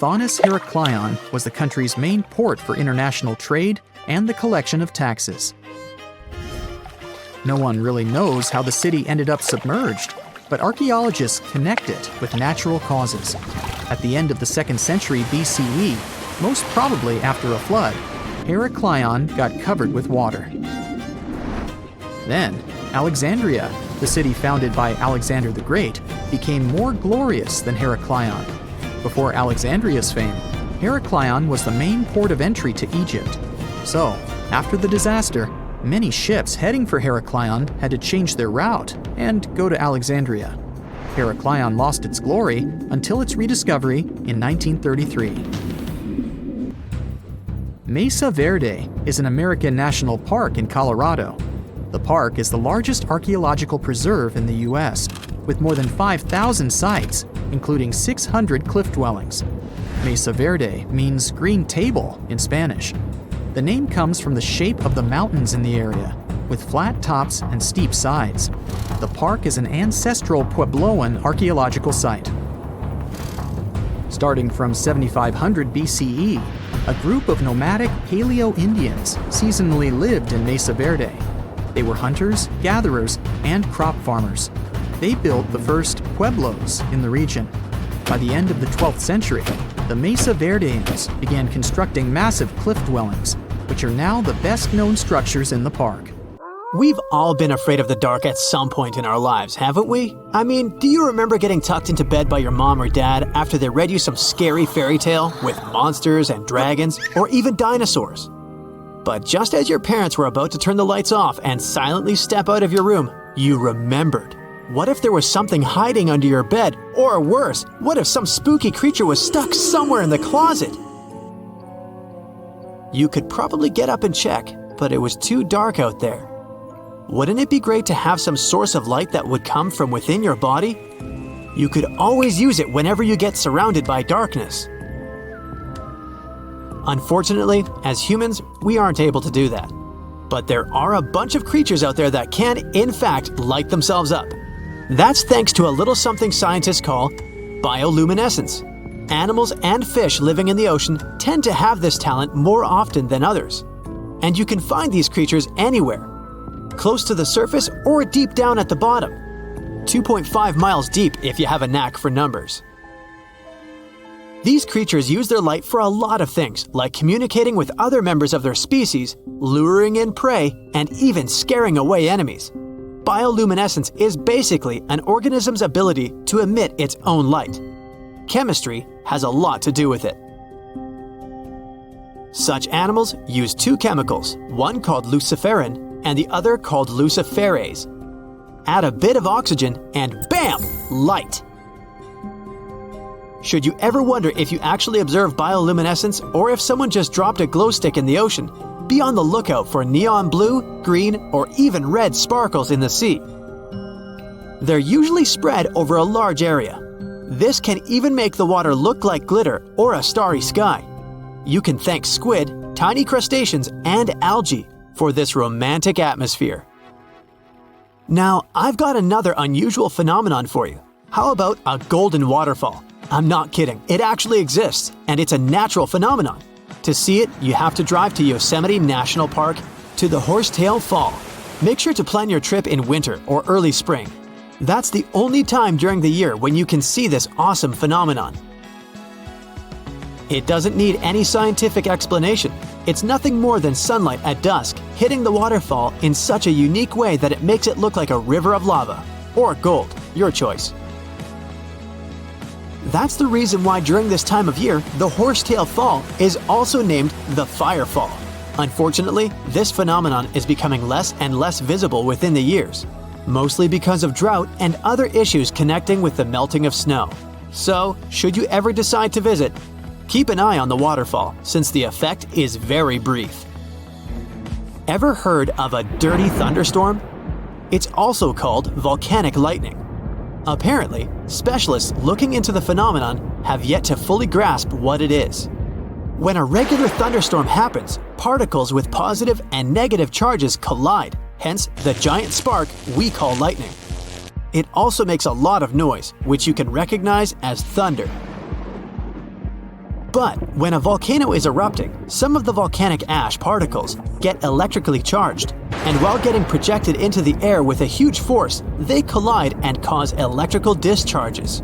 Thonis Heracleion was the country's main port for international trade and the collection of taxes. No one really knows how the city ended up submerged, but archaeologists connect it with natural causes. At the end of the 2nd century BCE, most probably after a flood, Heracleion got covered with water. Then, Alexandria, the city founded by Alexander the Great, became more glorious than Heracleion. Before Alexandria's fame, Heracleion was the main port of entry to Egypt. So, after the disaster, many ships heading for Heracleion had to change their route and go to Alexandria. Heracleion lost its glory until its rediscovery in 1933. Mesa Verde is an American national park in Colorado. The park is the largest archaeological preserve in the U.S., with more than 5,000 sites, including 600 cliff dwellings. Mesa Verde means green table in Spanish. The name comes from the shape of the mountains in the area, with flat tops and steep sides. The park is an ancestral Puebloan archaeological site. Starting from 7500 BCE, a group of nomadic Paleo-Indians seasonally lived in Mesa Verde. They were hunters, gatherers, and crop farmers. They built the first pueblos in the region. By the end of the 12th century, the Mesa Verdeans began constructing massive cliff dwellings, which are now the best-known structures in the park. We've all been afraid of the dark at some point in our lives, haven't we? I mean, do you remember getting tucked into bed by your mom or dad after they read you some scary fairy tale with monsters and dragons or even dinosaurs? But just as your parents were about to turn the lights off and silently step out of your room, you remembered. What if there was something hiding under your bed? Or worse, what if some spooky creature was stuck somewhere in the closet? You could probably get up and check, but it was too dark out there. Wouldn't it be great to have some source of light that would come from within your body? You could always use it whenever you get surrounded by darkness. Unfortunately, as humans, we aren't able to do that. But there are a bunch of creatures out there that can, in fact, light themselves up. That's thanks to a little something scientists call bioluminescence. Animals and fish living in the ocean tend to have this talent more often than others. And you can find these creatures anywhere, close to the surface or deep down at the bottom. 2.5 miles deep if you have a knack for numbers. These creatures use their light for a lot of things, like communicating with other members of their species, luring in prey, and even scaring away enemies. Bioluminescence is basically an organism's ability to emit its own light. Chemistry has a lot to do with it. Such animals use two chemicals, one called luciferin and the other called luciferase. Add a bit of oxygen and bam! Light! Should you ever wonder if you actually observe bioluminescence or if someone just dropped a glow stick in the ocean, be on the lookout for neon blue, green, or even red sparkles in the sea. They're usually spread over a large area. This can even make the water look like glitter or a starry sky. You can thank squid, tiny crustaceans, and algae for this romantic atmosphere. Now, I've got another unusual phenomenon for you. How about a golden waterfall? I'm not kidding, it actually exists, and it's a natural phenomenon. To see it, you have to drive to Yosemite National Park to the Horsetail Fall. Make sure to plan your trip in winter or early spring. That's the only time during the year when you can see this awesome phenomenon. It doesn't need any scientific explanation. It's nothing more than sunlight at dusk hitting the waterfall in such a unique way that it makes it look like a river of lava. Or gold, your choice. That's the reason why during this time of year, the Horsetail Fall is also named the Fire Fall. Unfortunately, this phenomenon is becoming less and less visible within the years, mostly because of drought and other issues connecting with the melting of snow. So, should you ever decide to visit, keep an eye on the waterfall since the effect is very brief. Ever heard of a dirty thunderstorm? It's also called volcanic lightning. Apparently, specialists looking into the phenomenon have yet to fully grasp what it is. When a regular thunderstorm happens, particles with positive and negative charges collide, hence the giant spark we call lightning. It also makes a lot of noise, which you can recognize as thunder. But when a volcano is erupting, some of the volcanic ash particles get electrically charged, and while getting projected into the air with a huge force, they collide and cause electrical discharges.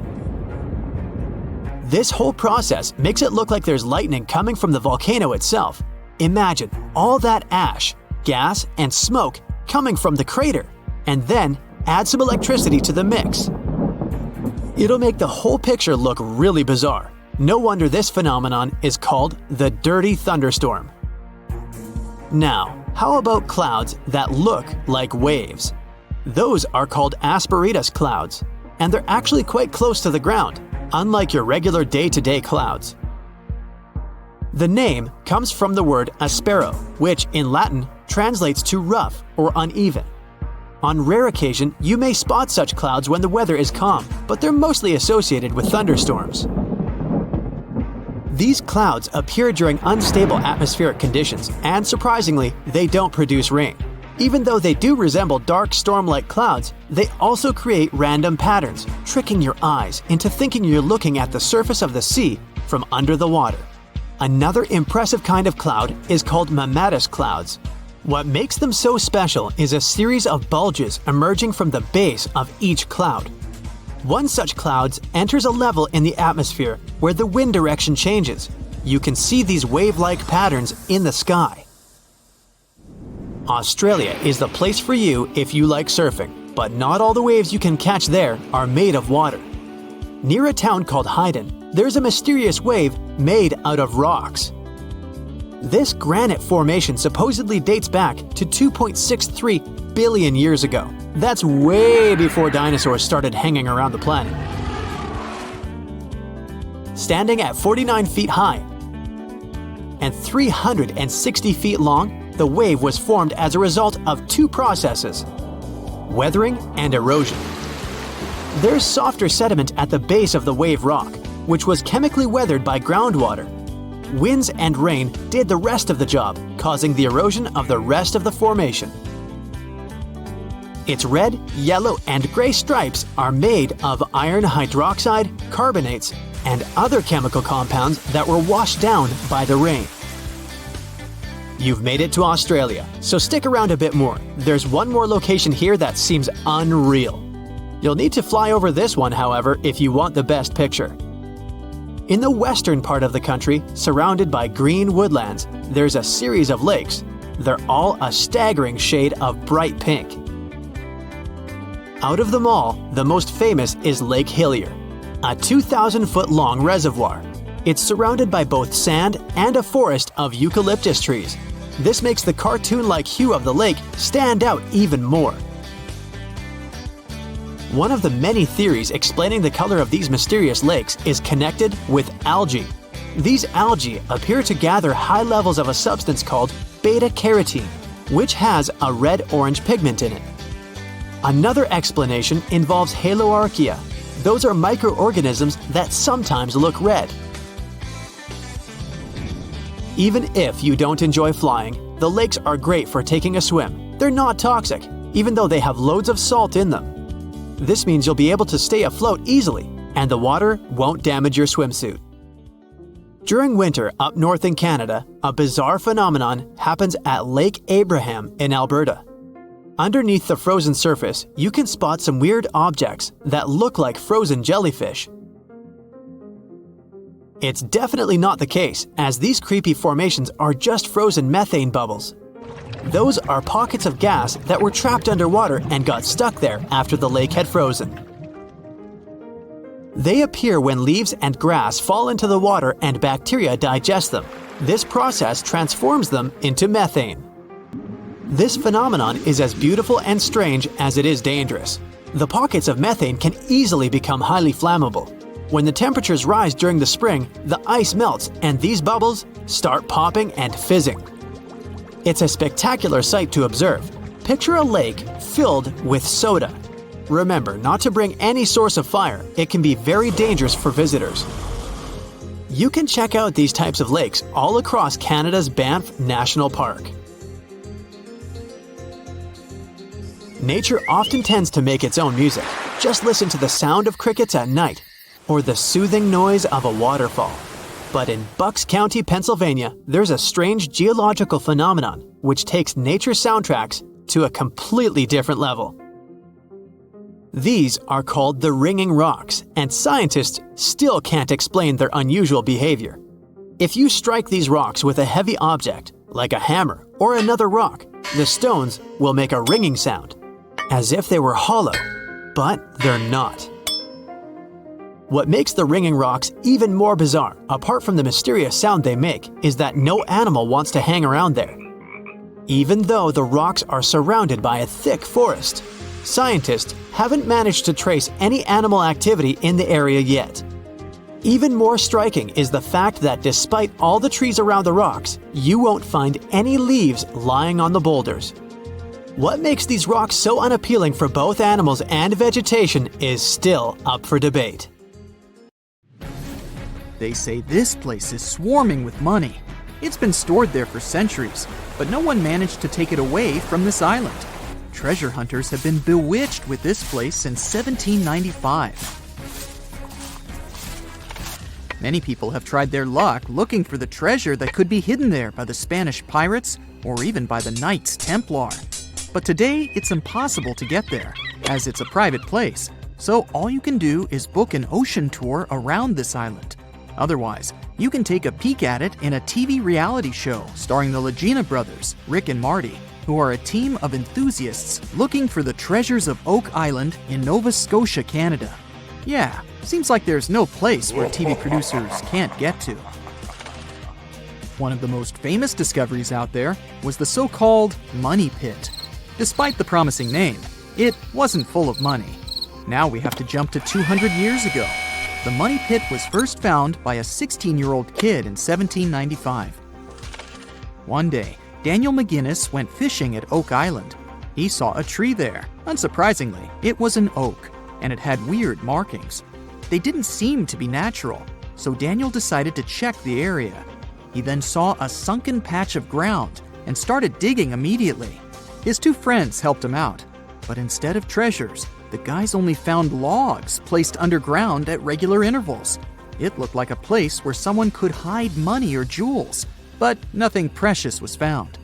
This whole process makes it look like there's lightning coming from the volcano itself. Imagine all that ash, gas, and smoke coming from the crater, and then add some electricity to the mix. It'll make the whole picture look really bizarre. No wonder this phenomenon is called the dirty thunderstorm. Now, how about clouds that look like waves? Those are called asperitas clouds, and they're actually quite close to the ground, unlike your regular day-to-day clouds. The name comes from the word aspero, which in Latin translates to rough or uneven. On rare occasion, you may spot such clouds when the weather is calm, but they're mostly associated with thunderstorms. These clouds appear during unstable atmospheric conditions, and surprisingly, they don't produce rain. Even though they do resemble dark storm-like clouds, they also create random patterns, tricking your eyes into thinking you're looking at the surface of the sea from under the water. Another impressive kind of cloud is called mammatus clouds. What makes them so special is a series of bulges emerging from the base of each cloud. One such cloud enters a level in the atmosphere where the wind direction changes. You can see these wave-like patterns in the sky. Australia is the place for you if you like surfing, but not all the waves you can catch there are made of water. Near a town called Hayden, there's a mysterious wave made out of rocks. This granite formation supposedly dates back to 2.63 billion years ago. That's way before dinosaurs started hanging around the planet. Standing at 49 feet high and 360 feet long, the wave was formed as a result of two processes: weathering and erosion. There's softer sediment at the base of the wave rock, which was chemically weathered by groundwater. Winds and rain did the rest of the job, causing the erosion of the rest of the formation. Its red, yellow, and gray stripes are made of iron hydroxide, carbonates, and other chemical compounds that were washed down by the rain. You've made it to Australia, so stick around a bit more. There's one more location here that seems unreal. You'll need to fly over this one, however, if you want the best picture. In the western part of the country, surrounded by green woodlands, there's a series of lakes. They're all a staggering shade of bright pink. Out of them all, the most famous is Lake Hillier, a 2,000-foot-long reservoir. It's surrounded by both sand and a forest of eucalyptus trees. This makes the cartoon-like hue of the lake stand out even more. One of the many theories explaining the color of these mysterious lakes is connected with algae. These algae appear to gather high levels of a substance called beta-carotene, which has a red-orange pigment in it. Another explanation involves haloarchaea. Those are microorganisms that sometimes look red. Even if you don't enjoy flying, the lakes are great for taking a swim. They're not toxic, even though they have loads of salt in them. This means you'll be able to stay afloat easily, and the water won't damage your swimsuit. During winter up north in Canada, a bizarre phenomenon happens at Lake Abraham in Alberta. Underneath the frozen surface, you can spot some weird objects that look like frozen jellyfish. It's definitely not the case, as these creepy formations are just frozen methane bubbles. Those are pockets of gas that were trapped underwater and got stuck there after the lake had frozen. They appear when leaves and grass fall into the water and bacteria digest them. This process transforms them into methane. This phenomenon is as beautiful and strange as it is dangerous. The pockets of methane can easily become highly flammable. When the temperatures rise during the spring, the ice melts and these bubbles start popping and fizzing. It's a spectacular sight to observe. Picture a lake filled with soda. Remember not to bring any source of fire. It can be very dangerous for visitors. You can check out these types of lakes all across Canada's Banff National Park. Nature often tends to make its own music. Just listen to the sound of crickets at night, or the soothing noise of a waterfall. But in Bucks County, Pennsylvania, there's a strange geological phenomenon which takes nature soundtracks to a completely different level. These are called the ringing rocks, and scientists still can't explain their unusual behavior. If you strike these rocks with a heavy object, like a hammer or another rock, the stones will make a ringing sound, as if they were hollow, but they're not. What makes the ringing rocks even more bizarre, apart from the mysterious sound they make, is that no animal wants to hang around there. Even though the rocks are surrounded by a thick forest, scientists haven't managed to trace any animal activity in the area yet. Even more striking is the fact that despite all the trees around the rocks, you won't find any leaves lying on the boulders. What makes these rocks so unappealing for both animals and vegetation is still up for debate. They say this place is swarming with money. It's been stored there for centuries, but no one managed to take it away from this island. Treasure hunters have been bewitched with this place since 1795. Many people have tried their luck looking for the treasure that could be hidden there by the Spanish pirates or even by the Knights Templar. But today, it's impossible to get there, as it's a private place. So all you can do is book an ocean tour around this island. Otherwise, you can take a peek at it in a TV reality show starring the Legina brothers, Rick and Marty, who are a team of enthusiasts looking for the treasures of Oak Island in Nova Scotia, Canada. Yeah, seems like there's no place where TV producers can't get to. One of the most famous discoveries out there was the so-called Money Pit. Despite the promising name, it wasn't full of money. Now we have to jump to 200 years ago. The Money Pit was first found by a 16-year-old kid in 1795. One day, Daniel McGinnis went fishing at Oak Island. He saw a tree there. Unsurprisingly, it was an oak, and it had weird markings. They didn't seem to be natural, so Daniel decided to check the area. He then saw a sunken patch of ground and started digging immediately. His two friends helped him out, but instead of treasures, the guys only found logs placed underground at regular intervals. It looked like a place where someone could hide money or jewels, but nothing precious was found.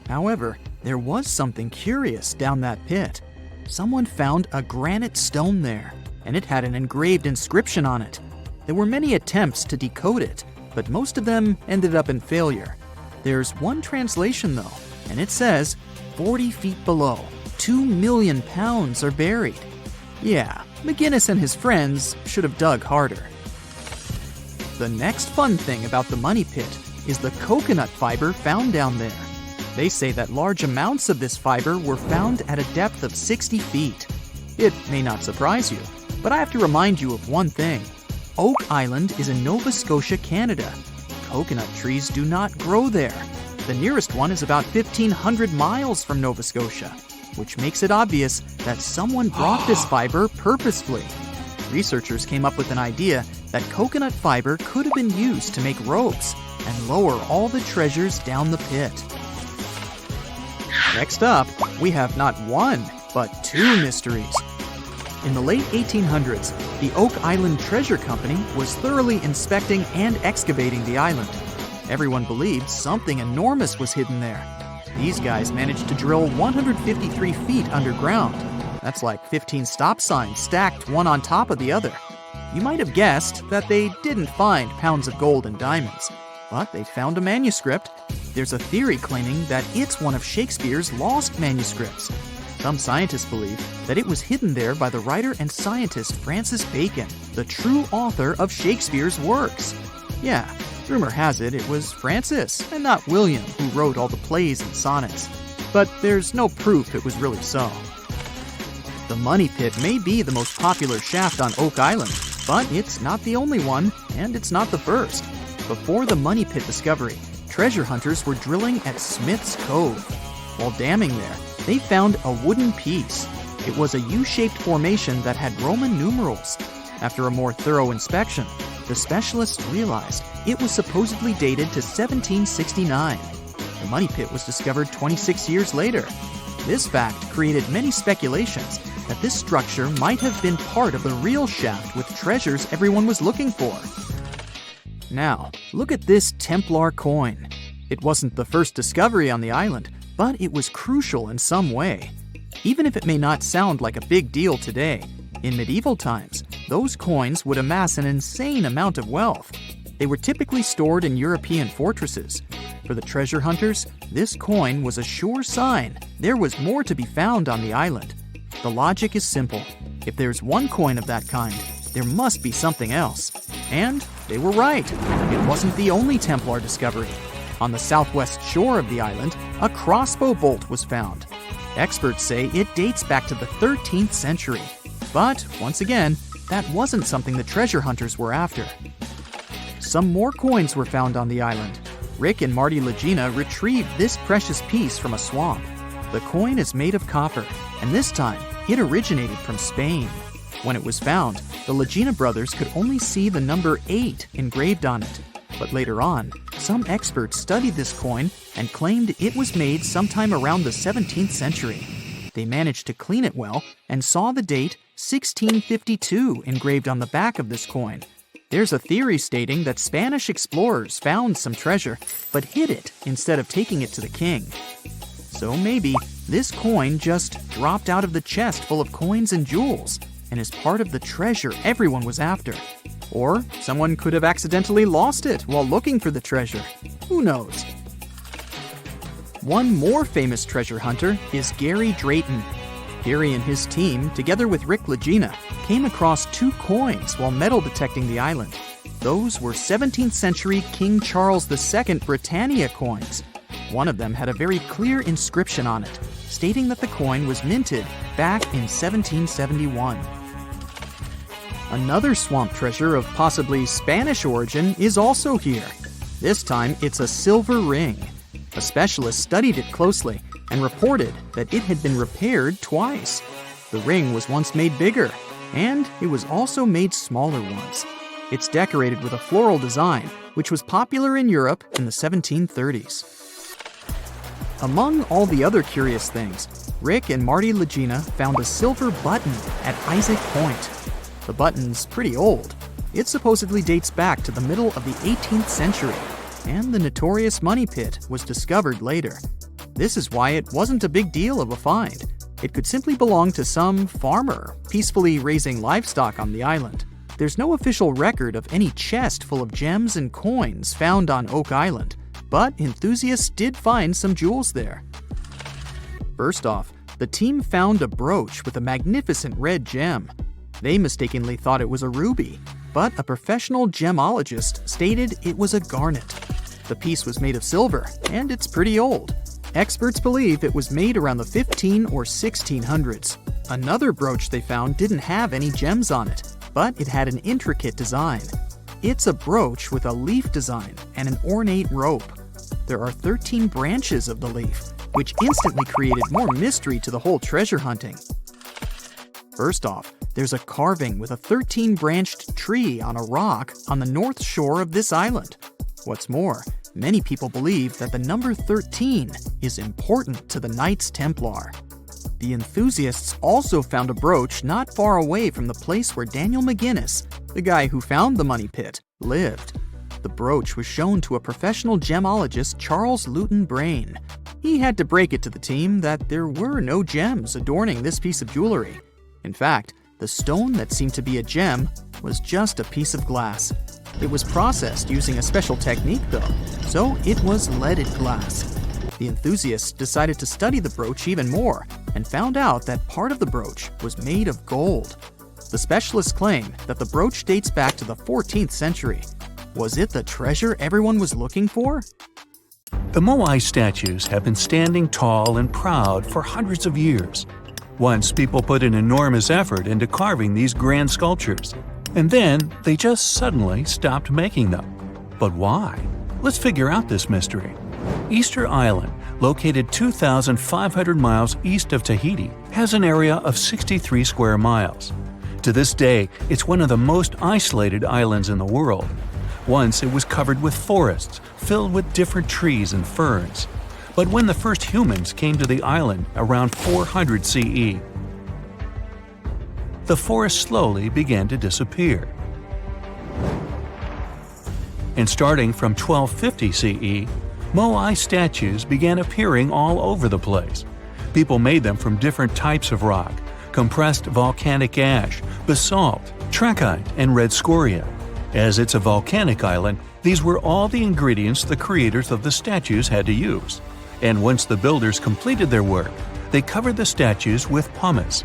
However, there was something curious down that pit. Someone found a granite stone there, and it had an engraved inscription on it. There were many attempts to decode it, but most of them ended up in failure. There's one translation though, and it says, 40 feet below, 2 million pounds are buried. Yeah, McGinnis and his friends should have dug harder. The next fun thing about the money pit is the coconut fiber found down there. They say that large amounts of this fiber were found at a depth of 60 feet. It may not surprise you, but I have to remind you of one thing. Oak Island is in Nova Scotia, Canada. Coconut trees do not grow there. The nearest one is about 1,500 miles from Nova Scotia, which makes it obvious that someone brought this fiber purposefully. Researchers came up with an idea that coconut fiber could have been used to make ropes and lower all the treasures down the pit. Next up, we have not one, but two mysteries. In the late 1800s, the Oak Island Treasure Company was thoroughly inspecting and excavating the island. Everyone believed something enormous was hidden there. These guys managed to drill 153 feet underground. That's like 15 stop signs stacked one on top of the other. You might have guessed that they didn't find pounds of gold and diamonds, but they found a manuscript. There's a theory claiming that it's one of Shakespeare's lost manuscripts. Some scientists believe that it was hidden there by the writer and scientist Francis Bacon, the true author of Shakespeare's works. Yeah, rumor has it it was Francis and not William who wrote all the plays and sonnets. But there's no proof it was really so. The Money Pit may be the most popular shaft on Oak Island, but it's not the only one, and it's not the first. Before the Money Pit discovery, treasure hunters were drilling at Smith's Cove. While damming there, they found a wooden piece. It was a U-shaped formation that had Roman numerals. After a more thorough inspection, the specialists realized it was supposedly dated to 1769. The Money Pit was discovered 26 years later. This fact created many speculations that this structure might have been part of the real shaft with treasures everyone was looking for. Now, look at this Templar coin. It wasn't the first discovery on the island, but it was crucial in some way. Even if it may not sound like a big deal today, in medieval times, those coins would amass an insane amount of wealth. They were typically stored in European fortresses. For the treasure hunters, this coin was a sure sign there was more to be found on the island. The logic is simple. If there's one coin of that kind, there must be something else. And they were right. It wasn't the only Templar discovery. On the southwest shore of the island, a crossbow bolt was found. Experts say it dates back to the 13th century. But, once again, that wasn't something the treasure hunters were after. Some more coins were found on the island. Rick and Marty Legina retrieved this precious piece from a swamp. The coin is made of copper, and this time, it originated from Spain. When it was found, the Legina brothers could only see the number 8 engraved on it. But later on, some experts studied this coin and claimed it was made sometime around the 17th century. They managed to clean it well and saw the date 1652 engraved on the back of this coin. There's a theory stating that Spanish explorers found some treasure but hid it instead of taking it to the king. So maybe this coin just dropped out of the chest full of coins and jewels and is part of the treasure everyone was after. Or someone could have accidentally lost it while looking for the treasure. Who knows? One more famous treasure hunter is Gary Drayton. Gary and his team, together with Rick Legina, came across 2 coins while metal detecting the island. Those were 17th century King Charles II Britannia coins. One of them had a very clear inscription on it, stating that the coin was minted back in 1771. Another swamp treasure of possibly Spanish origin is also here. This time, it's a silver ring. A specialist studied it closely and reported that it had been repaired twice. The ring was once made bigger, and it was also made smaller once. It's decorated with a floral design, which was popular in Europe in the 1730s. Among all the other curious things, Rick and Marty Legina found a silver button at Isaac Point. The button's pretty old. It supposedly dates back to the middle of the 18th century, and the notorious Money Pit was discovered later. This is why it wasn't a big deal of a find. It could simply belong to some farmer peacefully raising livestock on the island. there's no official record of any chest full of gems and coins found on Oak Island, but enthusiasts did find some jewels there. First off, the team found a brooch with a magnificent red gem. They mistakenly thought it was a ruby, but a professional gemologist stated it was a garnet. The piece was made of silver, and it's pretty old. Experts believe it was made around the 15 or 1600s. Another brooch they found didn't have any gems on it, but it had an intricate design. It's a brooch with a leaf design and an ornate rope. There are 13 branches of the leaf, which instantly created more mystery to the whole treasure hunting. First off, there's a carving with a 13-branched tree on a rock on the north shore of this island. What's more, many people believe that the number 13 is important to the Knights Templar. The enthusiasts also found a brooch not far away from the place where Daniel McGinnis, the guy who found the money pit, lived. The brooch was shown to a professional gemologist, Charles Luton Brain. He had to break it to the team that there were no gems adorning this piece of jewelry. In fact, the stone that seemed to be a gem was just a piece of glass. It was processed using a special technique though, so it was leaded glass. The enthusiasts decided to study the brooch even more and found out that part of the brooch was made of gold. The specialists claim that the brooch dates back to the 14th century. Was it the treasure everyone was looking for? The Moai statues have been standing tall and proud for hundreds of years. Once people put an enormous effort into carving these grand sculptures, and then they just suddenly stopped making them. But why? Let's figure out this mystery. Easter Island, located 2,500 miles east of Tahiti, has an area of 63 square miles. To this day, it's one of the most isolated islands in the world. Once it was covered with forests, filled with different trees and ferns. But when the first humans came to the island around 400 CE, the forest slowly began to disappear. And starting from 1250 CE, Moai statues began appearing all over the place. People made them from different types of rock: compressed volcanic ash, basalt, trachyte, and red scoria. As it's a volcanic island, these were all the ingredients the creators of the statues had to use. And once the builders completed their work, they covered the statues with pumice.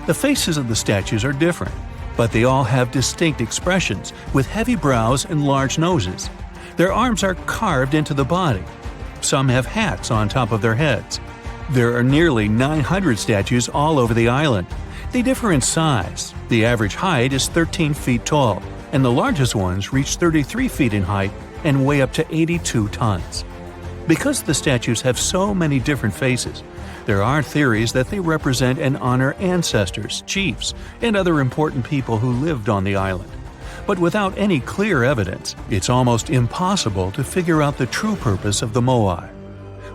The faces of the statues are different, but they all have distinct expressions with heavy brows and large noses. Their arms are carved into the body. Some have hats on top of their heads. There are nearly 900 statues all over the island. They differ in size. The average height is 13 feet tall, and the largest ones reach 33 feet in height and weigh up to 82 tons. Because the statues have so many different faces, there are theories that they represent and honor ancestors, chiefs, and other important people who lived on the island. But without any clear evidence, it's almost impossible to figure out the true purpose of the Moai.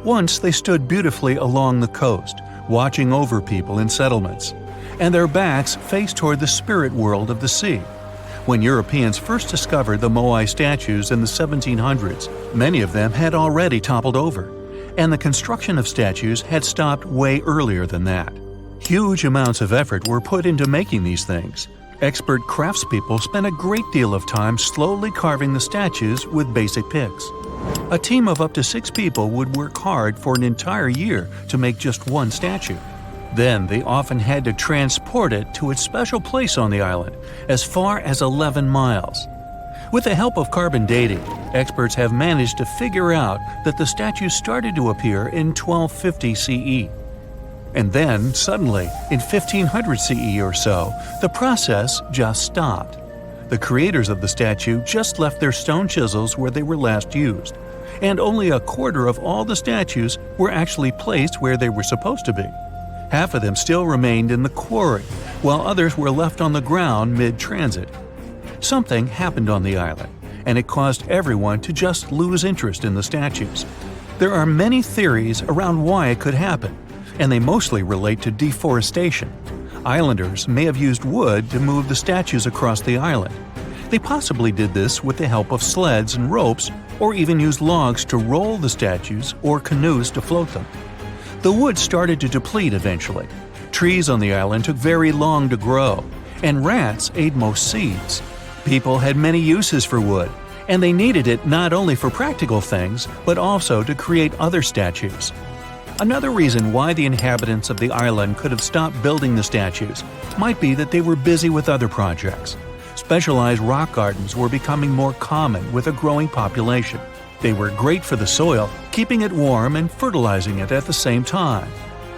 Once they stood beautifully along the coast, watching over people in settlements, and their backs faced toward the spirit world of the sea. When Europeans first discovered the Moai statues in the 1700s, many of them had already toppled over, and the construction of statues had stopped way earlier than that. Huge amounts of effort were put into making these things. Expert craftspeople spent a great deal of time slowly carving the statues with basic picks. A team of up to 6 people would work hard for an entire year to make just one statue. Then they often had to transport it to its special place on the island, as far as 11 miles. With the help of carbon dating, experts have managed to figure out that the statues started to appear in 1250 CE. And then, suddenly, in 1500 CE or so, the process just stopped. The creators of the statue just left their stone chisels where they were last used, and only a quarter of all the statues were actually placed where they were supposed to be. Half of them still remained in the quarry, while others were left on the ground mid-transit. Something happened on the island, and it caused everyone to just lose interest in the statues. There are many theories around why it could happen, and they mostly relate to deforestation. Islanders may have used wood to move the statues across the island. They possibly did this with the help of sleds and ropes, or even used logs to roll the statues or canoes to float them. The wood started to deplete eventually. Trees on the island took very long to grow, and rats ate most seeds. People had many uses for wood, and they needed it not only for practical things, but also to create other statues. Another reason why the inhabitants of the island could have stopped building the statues might be that they were busy with other projects. Specialized rock gardens were becoming more common with a growing population. They were great for the soil, keeping it warm and fertilizing it at the same time.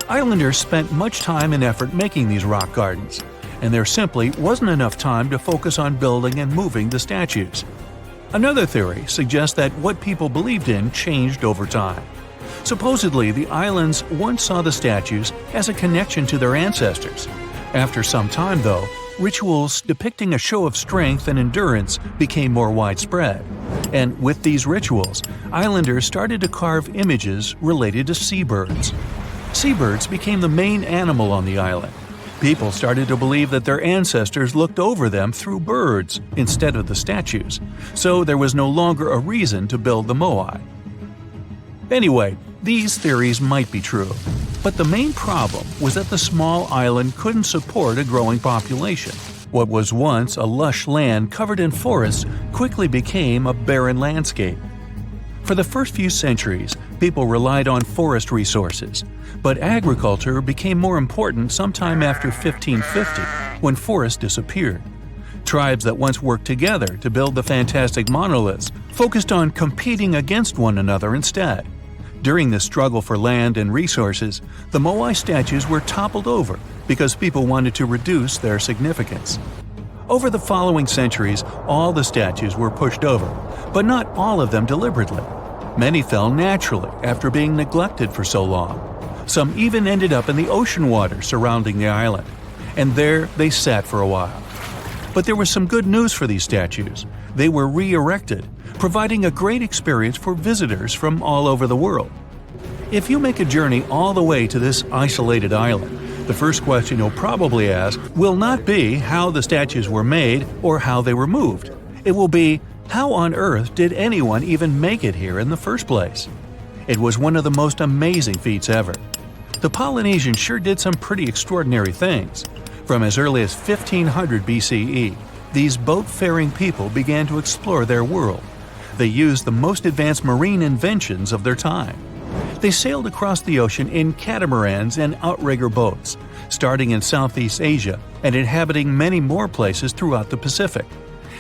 Islanders spent much time and effort making these rock gardens, and there simply wasn't enough time to focus on building and moving the statues. Another theory suggests that what people believed in changed over time. Supposedly, the islands once saw the statues as a connection to their ancestors. After some time, though, rituals depicting a show of strength and endurance became more widespread. And with these rituals, islanders started to carve images related to seabirds. Seabirds became the main animal on the island. People started to believe that their ancestors looked over them through birds instead of the statues, so there was no longer a reason to build the moai. Anyway, these theories might be true, but the main problem was that the small island couldn't support a growing population. What was once a lush land covered in forests quickly became a barren landscape. For the first few centuries, people relied on forest resources, but agriculture became more important sometime after 1550, when forests disappeared. Tribes that once worked together to build the fantastic monoliths focused on competing against one another instead. During this struggle for land and resources, the moai statues were toppled over because people wanted to reduce their significance. Over the following centuries, all the statues were pushed over, but not all of them deliberately. Many fell naturally after being neglected for so long. Some even ended up in the ocean water surrounding the island, and there they sat for a while. But there was some good news for these statues. They were re-erected, providing a great experience for visitors from all over the world. If you make a journey all the way to this isolated island, the first question you'll probably ask will not be how the statues were made or how they were moved. It will be, how on earth did anyone even make it here in the first place? It was one of the most amazing feats ever. The Polynesians sure did some pretty extraordinary things. From as early as 1500 BCE, these boat-faring people began to explore their world. They used the most advanced marine inventions of their time. They sailed across the ocean in catamarans and outrigger boats, starting in Southeast Asia and inhabiting many more places throughout the Pacific.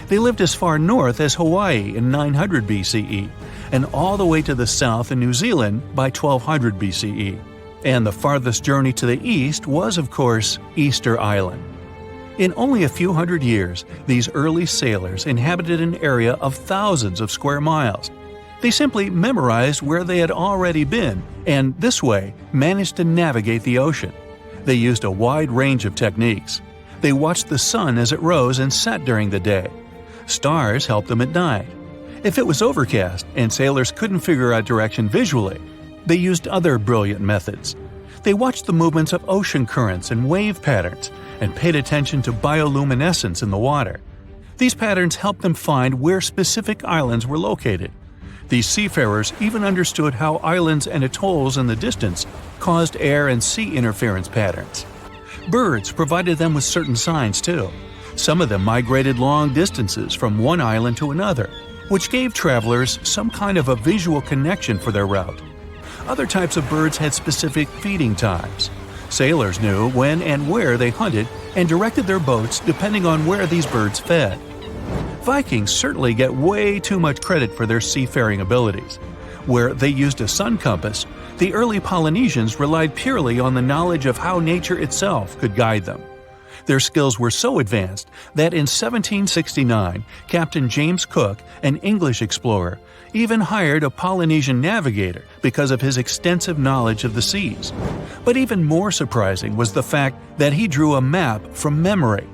They lived as far north as Hawaii in 900 BCE and all the way to the south in New Zealand by 1200 BCE. And the farthest journey to the east was, of course, Easter Island. In only a few hundred years, these early sailors inhabited an area of thousands of square miles. They simply memorized where they had already been and, this way, managed to navigate the ocean. They used a wide range of techniques. They watched the sun as it rose and set during the day. Stars helped them at night. If it was overcast and sailors couldn't figure out direction visually, they used other brilliant methods. They watched the movements of ocean currents and wave patterns and paid attention to bioluminescence in the water. These patterns helped them find where specific islands were located. These seafarers even understood how islands and atolls in the distance caused air and sea interference patterns. Birds provided them with certain signs too. Some of them migrated long distances from one island to another, which gave travelers some kind of a visual connection for their route. Other types of birds had specific feeding times. Sailors knew when and where they hunted and directed their boats depending on where these birds fed. Vikings certainly get way too much credit for their seafaring abilities. Where they used a sun compass, the early Polynesians relied purely on the knowledge of how nature itself could guide them. Their skills were so advanced that in 1769, Captain James Cook, an English explorer, even hired a Polynesian navigator because of his extensive knowledge of the seas. But even more surprising was the fact that he drew a map from memory.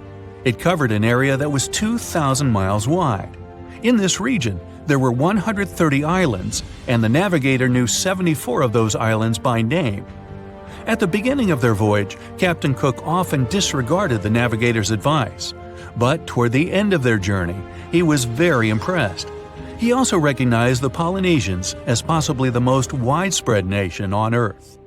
It covered an area that was 2,000 miles wide. In this region, there were 130 islands, and the navigator knew 74 of those islands by name. At the beginning of their voyage, Captain Cook often disregarded the navigator's advice, but toward the end of their journey, he was very impressed. He also recognized the Polynesians as possibly the most widespread nation on Earth.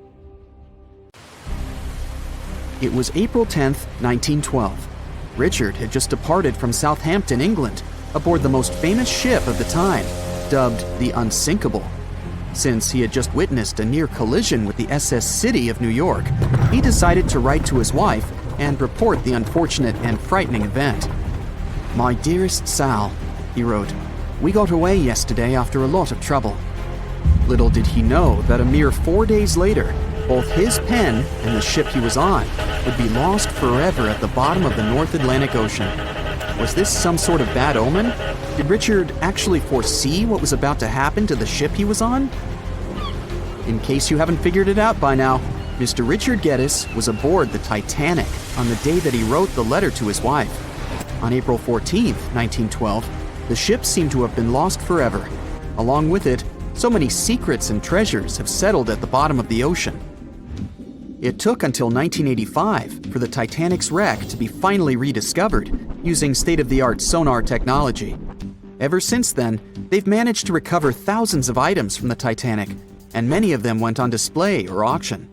It was April 10, 1912. Richard had just departed from Southampton, England, aboard the most famous ship of the time, dubbed the Unsinkable. Since he had just witnessed a near collision with the SS City of New York, he decided to write to his wife and report the unfortunate and frightening event. "My dearest Sal," he wrote, "we got away yesterday after a lot of trouble." Little did he know that a mere 4 days later, both his pen and the ship he was on would be lost forever at the bottom of the North Atlantic Ocean. Was this some sort of bad omen? Did Richard actually foresee what was about to happen to the ship he was on? In case you haven't figured it out by now, Mr. Richard Geddes was aboard the Titanic on the day that he wrote the letter to his wife. On April 14, 1912, the ship seemed to have been lost forever. Along with it, so many secrets and treasures have settled at the bottom of the ocean. It took until 1985 for the Titanic's wreck to be finally rediscovered using state-of-the-art sonar technology. Ever since then, they've managed to recover thousands of items from the Titanic, and many of them went on display or auction.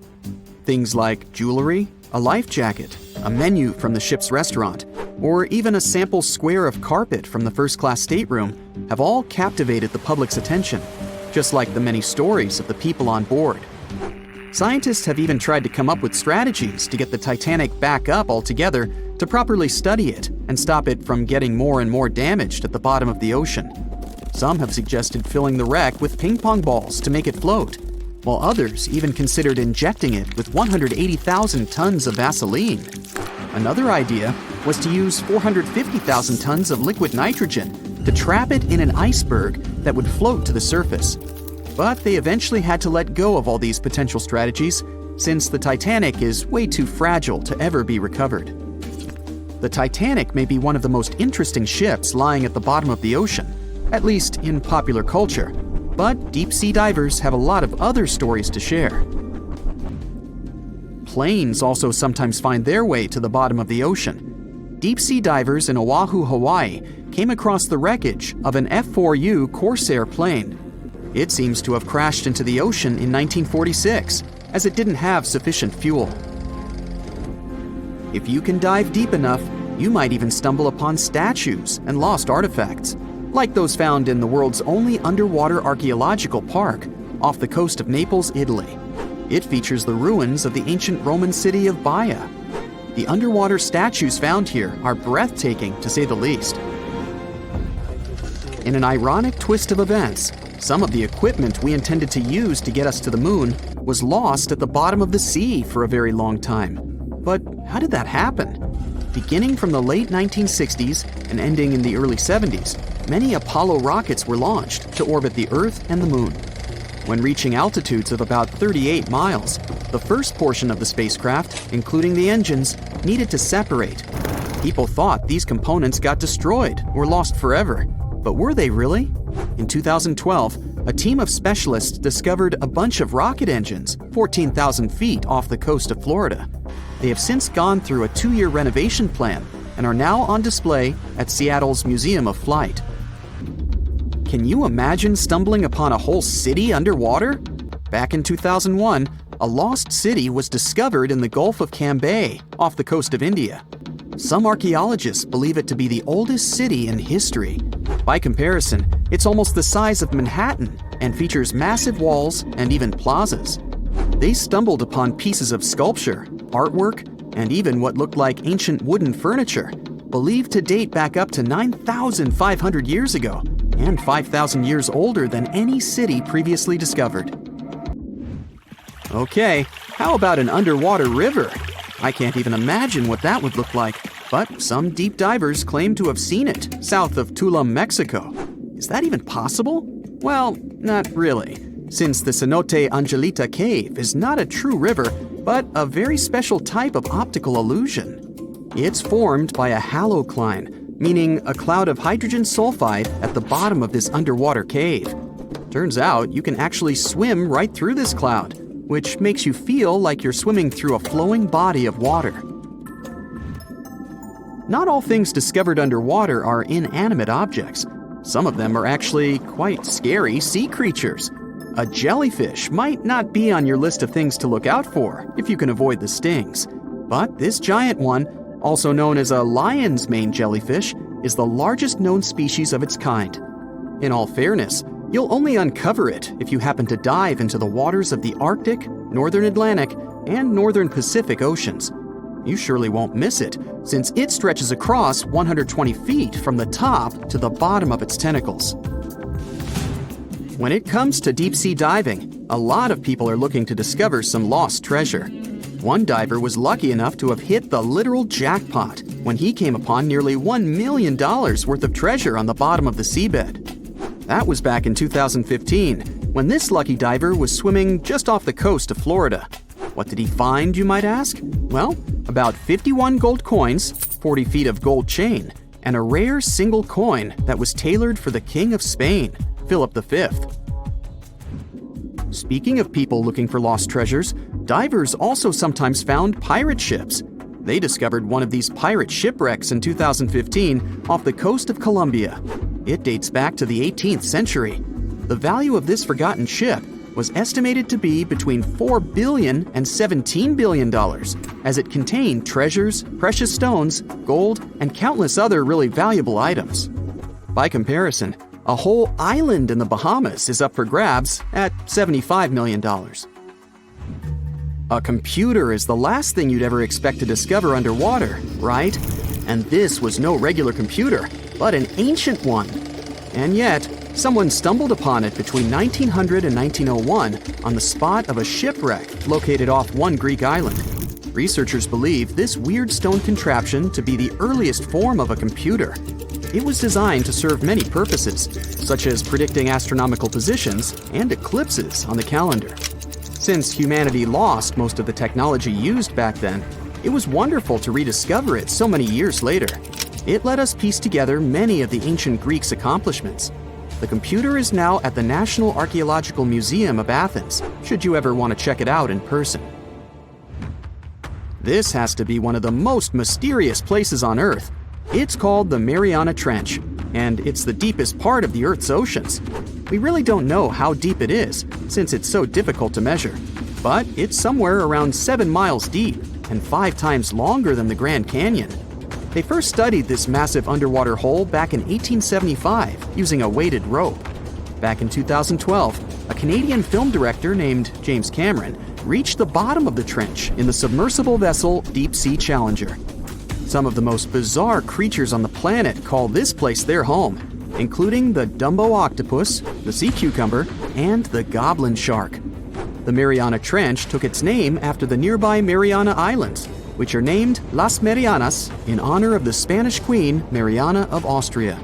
Things like jewelry, a life jacket, a menu from the ship's restaurant, or even a sample square of carpet from the first-class stateroom have all captivated the public's attention, just like the many stories of the people on board. Scientists have even tried to come up with strategies to get the Titanic back up altogether to properly study it and stop it from getting more and more damaged at the bottom of the ocean. Some have suggested filling the wreck with ping pong balls to make it float, while others even considered injecting it with 180,000 tons of Vaseline. Another idea was to use 450,000 tons of liquid nitrogen to trap it in an iceberg that would float to the surface. But they eventually had to let go of all these potential strategies since the Titanic is way too fragile to ever be recovered. The Titanic may be one of the most interesting ships lying at the bottom of the ocean, at least in popular culture, but deep-sea divers have a lot of other stories to share. Planes also sometimes find their way to the bottom of the ocean. Deep-sea divers in Oahu, Hawaii came across the wreckage of an F-4U Corsair plane. It seems to have crashed into the ocean in 1946, as it didn't have sufficient fuel. If you can dive deep enough, you might even stumble upon statues and lost artifacts, like those found in the world's only underwater archaeological park off the coast of Naples, Italy. It features the ruins of the ancient Roman city of Baia. The underwater statues found here are breathtaking, to say the least. In an ironic twist of events, some of the equipment we intended to use to get us to the moon was lost at the bottom of the sea for a very long time. But how did that happen? Beginning from the late 1960s and ending in the early 70s, many Apollo rockets were launched to orbit the Earth and the Moon. When reaching altitudes of about 38 miles, the first portion of the spacecraft, including the engines, needed to separate. People thought these components got destroyed or lost forever. But were they really? In 2012, a team of specialists discovered a bunch of rocket engines 14,000 feet off the coast of Florida. They have since gone through a 2-year renovation plan and are now on display at Seattle's Museum of Flight. Can you imagine stumbling upon a whole city underwater? Back in 2001, a lost city was discovered in the Gulf of Cambay, off the coast of India. Some archaeologists believe it to be the oldest city in history. By comparison, it's almost the size of Manhattan and features massive walls and even plazas. They stumbled upon pieces of sculpture, artwork, and even what looked like ancient wooden furniture, believed to date back up to 9,500 years ago and 5,000 years older than any city previously discovered. Okay, how about an underwater river? I can't even imagine what that would look like, but some deep divers claim to have seen it south of Tulum, Mexico. Is that even possible? Well, not really, since the Cenote Angelita Cave is not a true river, but a very special type of optical illusion. It's formed by a halocline, meaning a cloud of hydrogen sulfide at the bottom of this underwater cave. Turns out you can actually swim right through this cloud, which makes you feel like you're swimming through a flowing body of water. Not all things discovered underwater are inanimate objects. Some of them are actually quite scary sea creatures. A jellyfish might not be on your list of things to look out for if you can avoid the stings. But this giant one, also known as a lion's mane jellyfish, is the largest known species of its kind. In all fairness, you'll only uncover it if you happen to dive into the waters of the Arctic, Northern Atlantic, and Northern Pacific Oceans. You surely won't miss it, since it stretches across 120 feet from the top to the bottom of its tentacles. When it comes to deep-sea diving, a lot of people are looking to discover some lost treasure. One diver was lucky enough to have hit the literal jackpot when he came upon nearly $1 million worth of treasure on the bottom of the seabed. That was back in 2015, when this lucky diver was swimming just off the coast of Florida. What did he find, you might ask? Well, about 51 gold coins, 40 feet of gold chain, and a rare single coin that was tailored for the King of Spain, Philip V. Speaking of people looking for lost treasures, divers also sometimes found pirate ships. They discovered one of these pirate shipwrecks in 2015 off the coast of Colombia. It dates back to the 18th century. The value of this forgotten ship was estimated to be between $4 billion and $17 billion, as it contained treasures, precious stones, gold, and countless other really valuable items. By comparison, a whole island in the Bahamas is up for grabs at $75 million. A computer is the last thing you'd ever expect to discover underwater, right? And this was no regular computer, but an ancient one. And yet, someone stumbled upon it between 1900 and 1901 on the spot of a shipwreck located off one Greek island. Researchers believe this weird stone contraption to be the earliest form of a computer. It was designed to serve many purposes, such as predicting astronomical positions and eclipses on the calendar. Since humanity lost most of the technology used back then, it was wonderful to rediscover it so many years later. It let us piece together many of the ancient Greeks' accomplishments. The computer is now at the National Archaeological Museum of Athens, should you ever want to check it out in person. This has to be one of the most mysterious places on Earth. It's called the Mariana Trench, and it's the deepest part of the Earth's oceans. We really don't know how deep it is, since it's so difficult to measure. But it's somewhere around 7 miles deep, and 5 times longer than the Grand Canyon. They first studied this massive underwater hole back in 1875 using a weighted rope. Back in 2012, a Canadian film director named James Cameron reached the bottom of the trench in the submersible vessel Deep Sea Challenger. Some of the most bizarre creatures on the planet call this place their home, including the Dumbo octopus, the sea cucumber, and the goblin shark. The Mariana Trench took its name after the nearby Mariana Islands, which are named Las Marianas in honor of the Spanish Queen Mariana of Austria.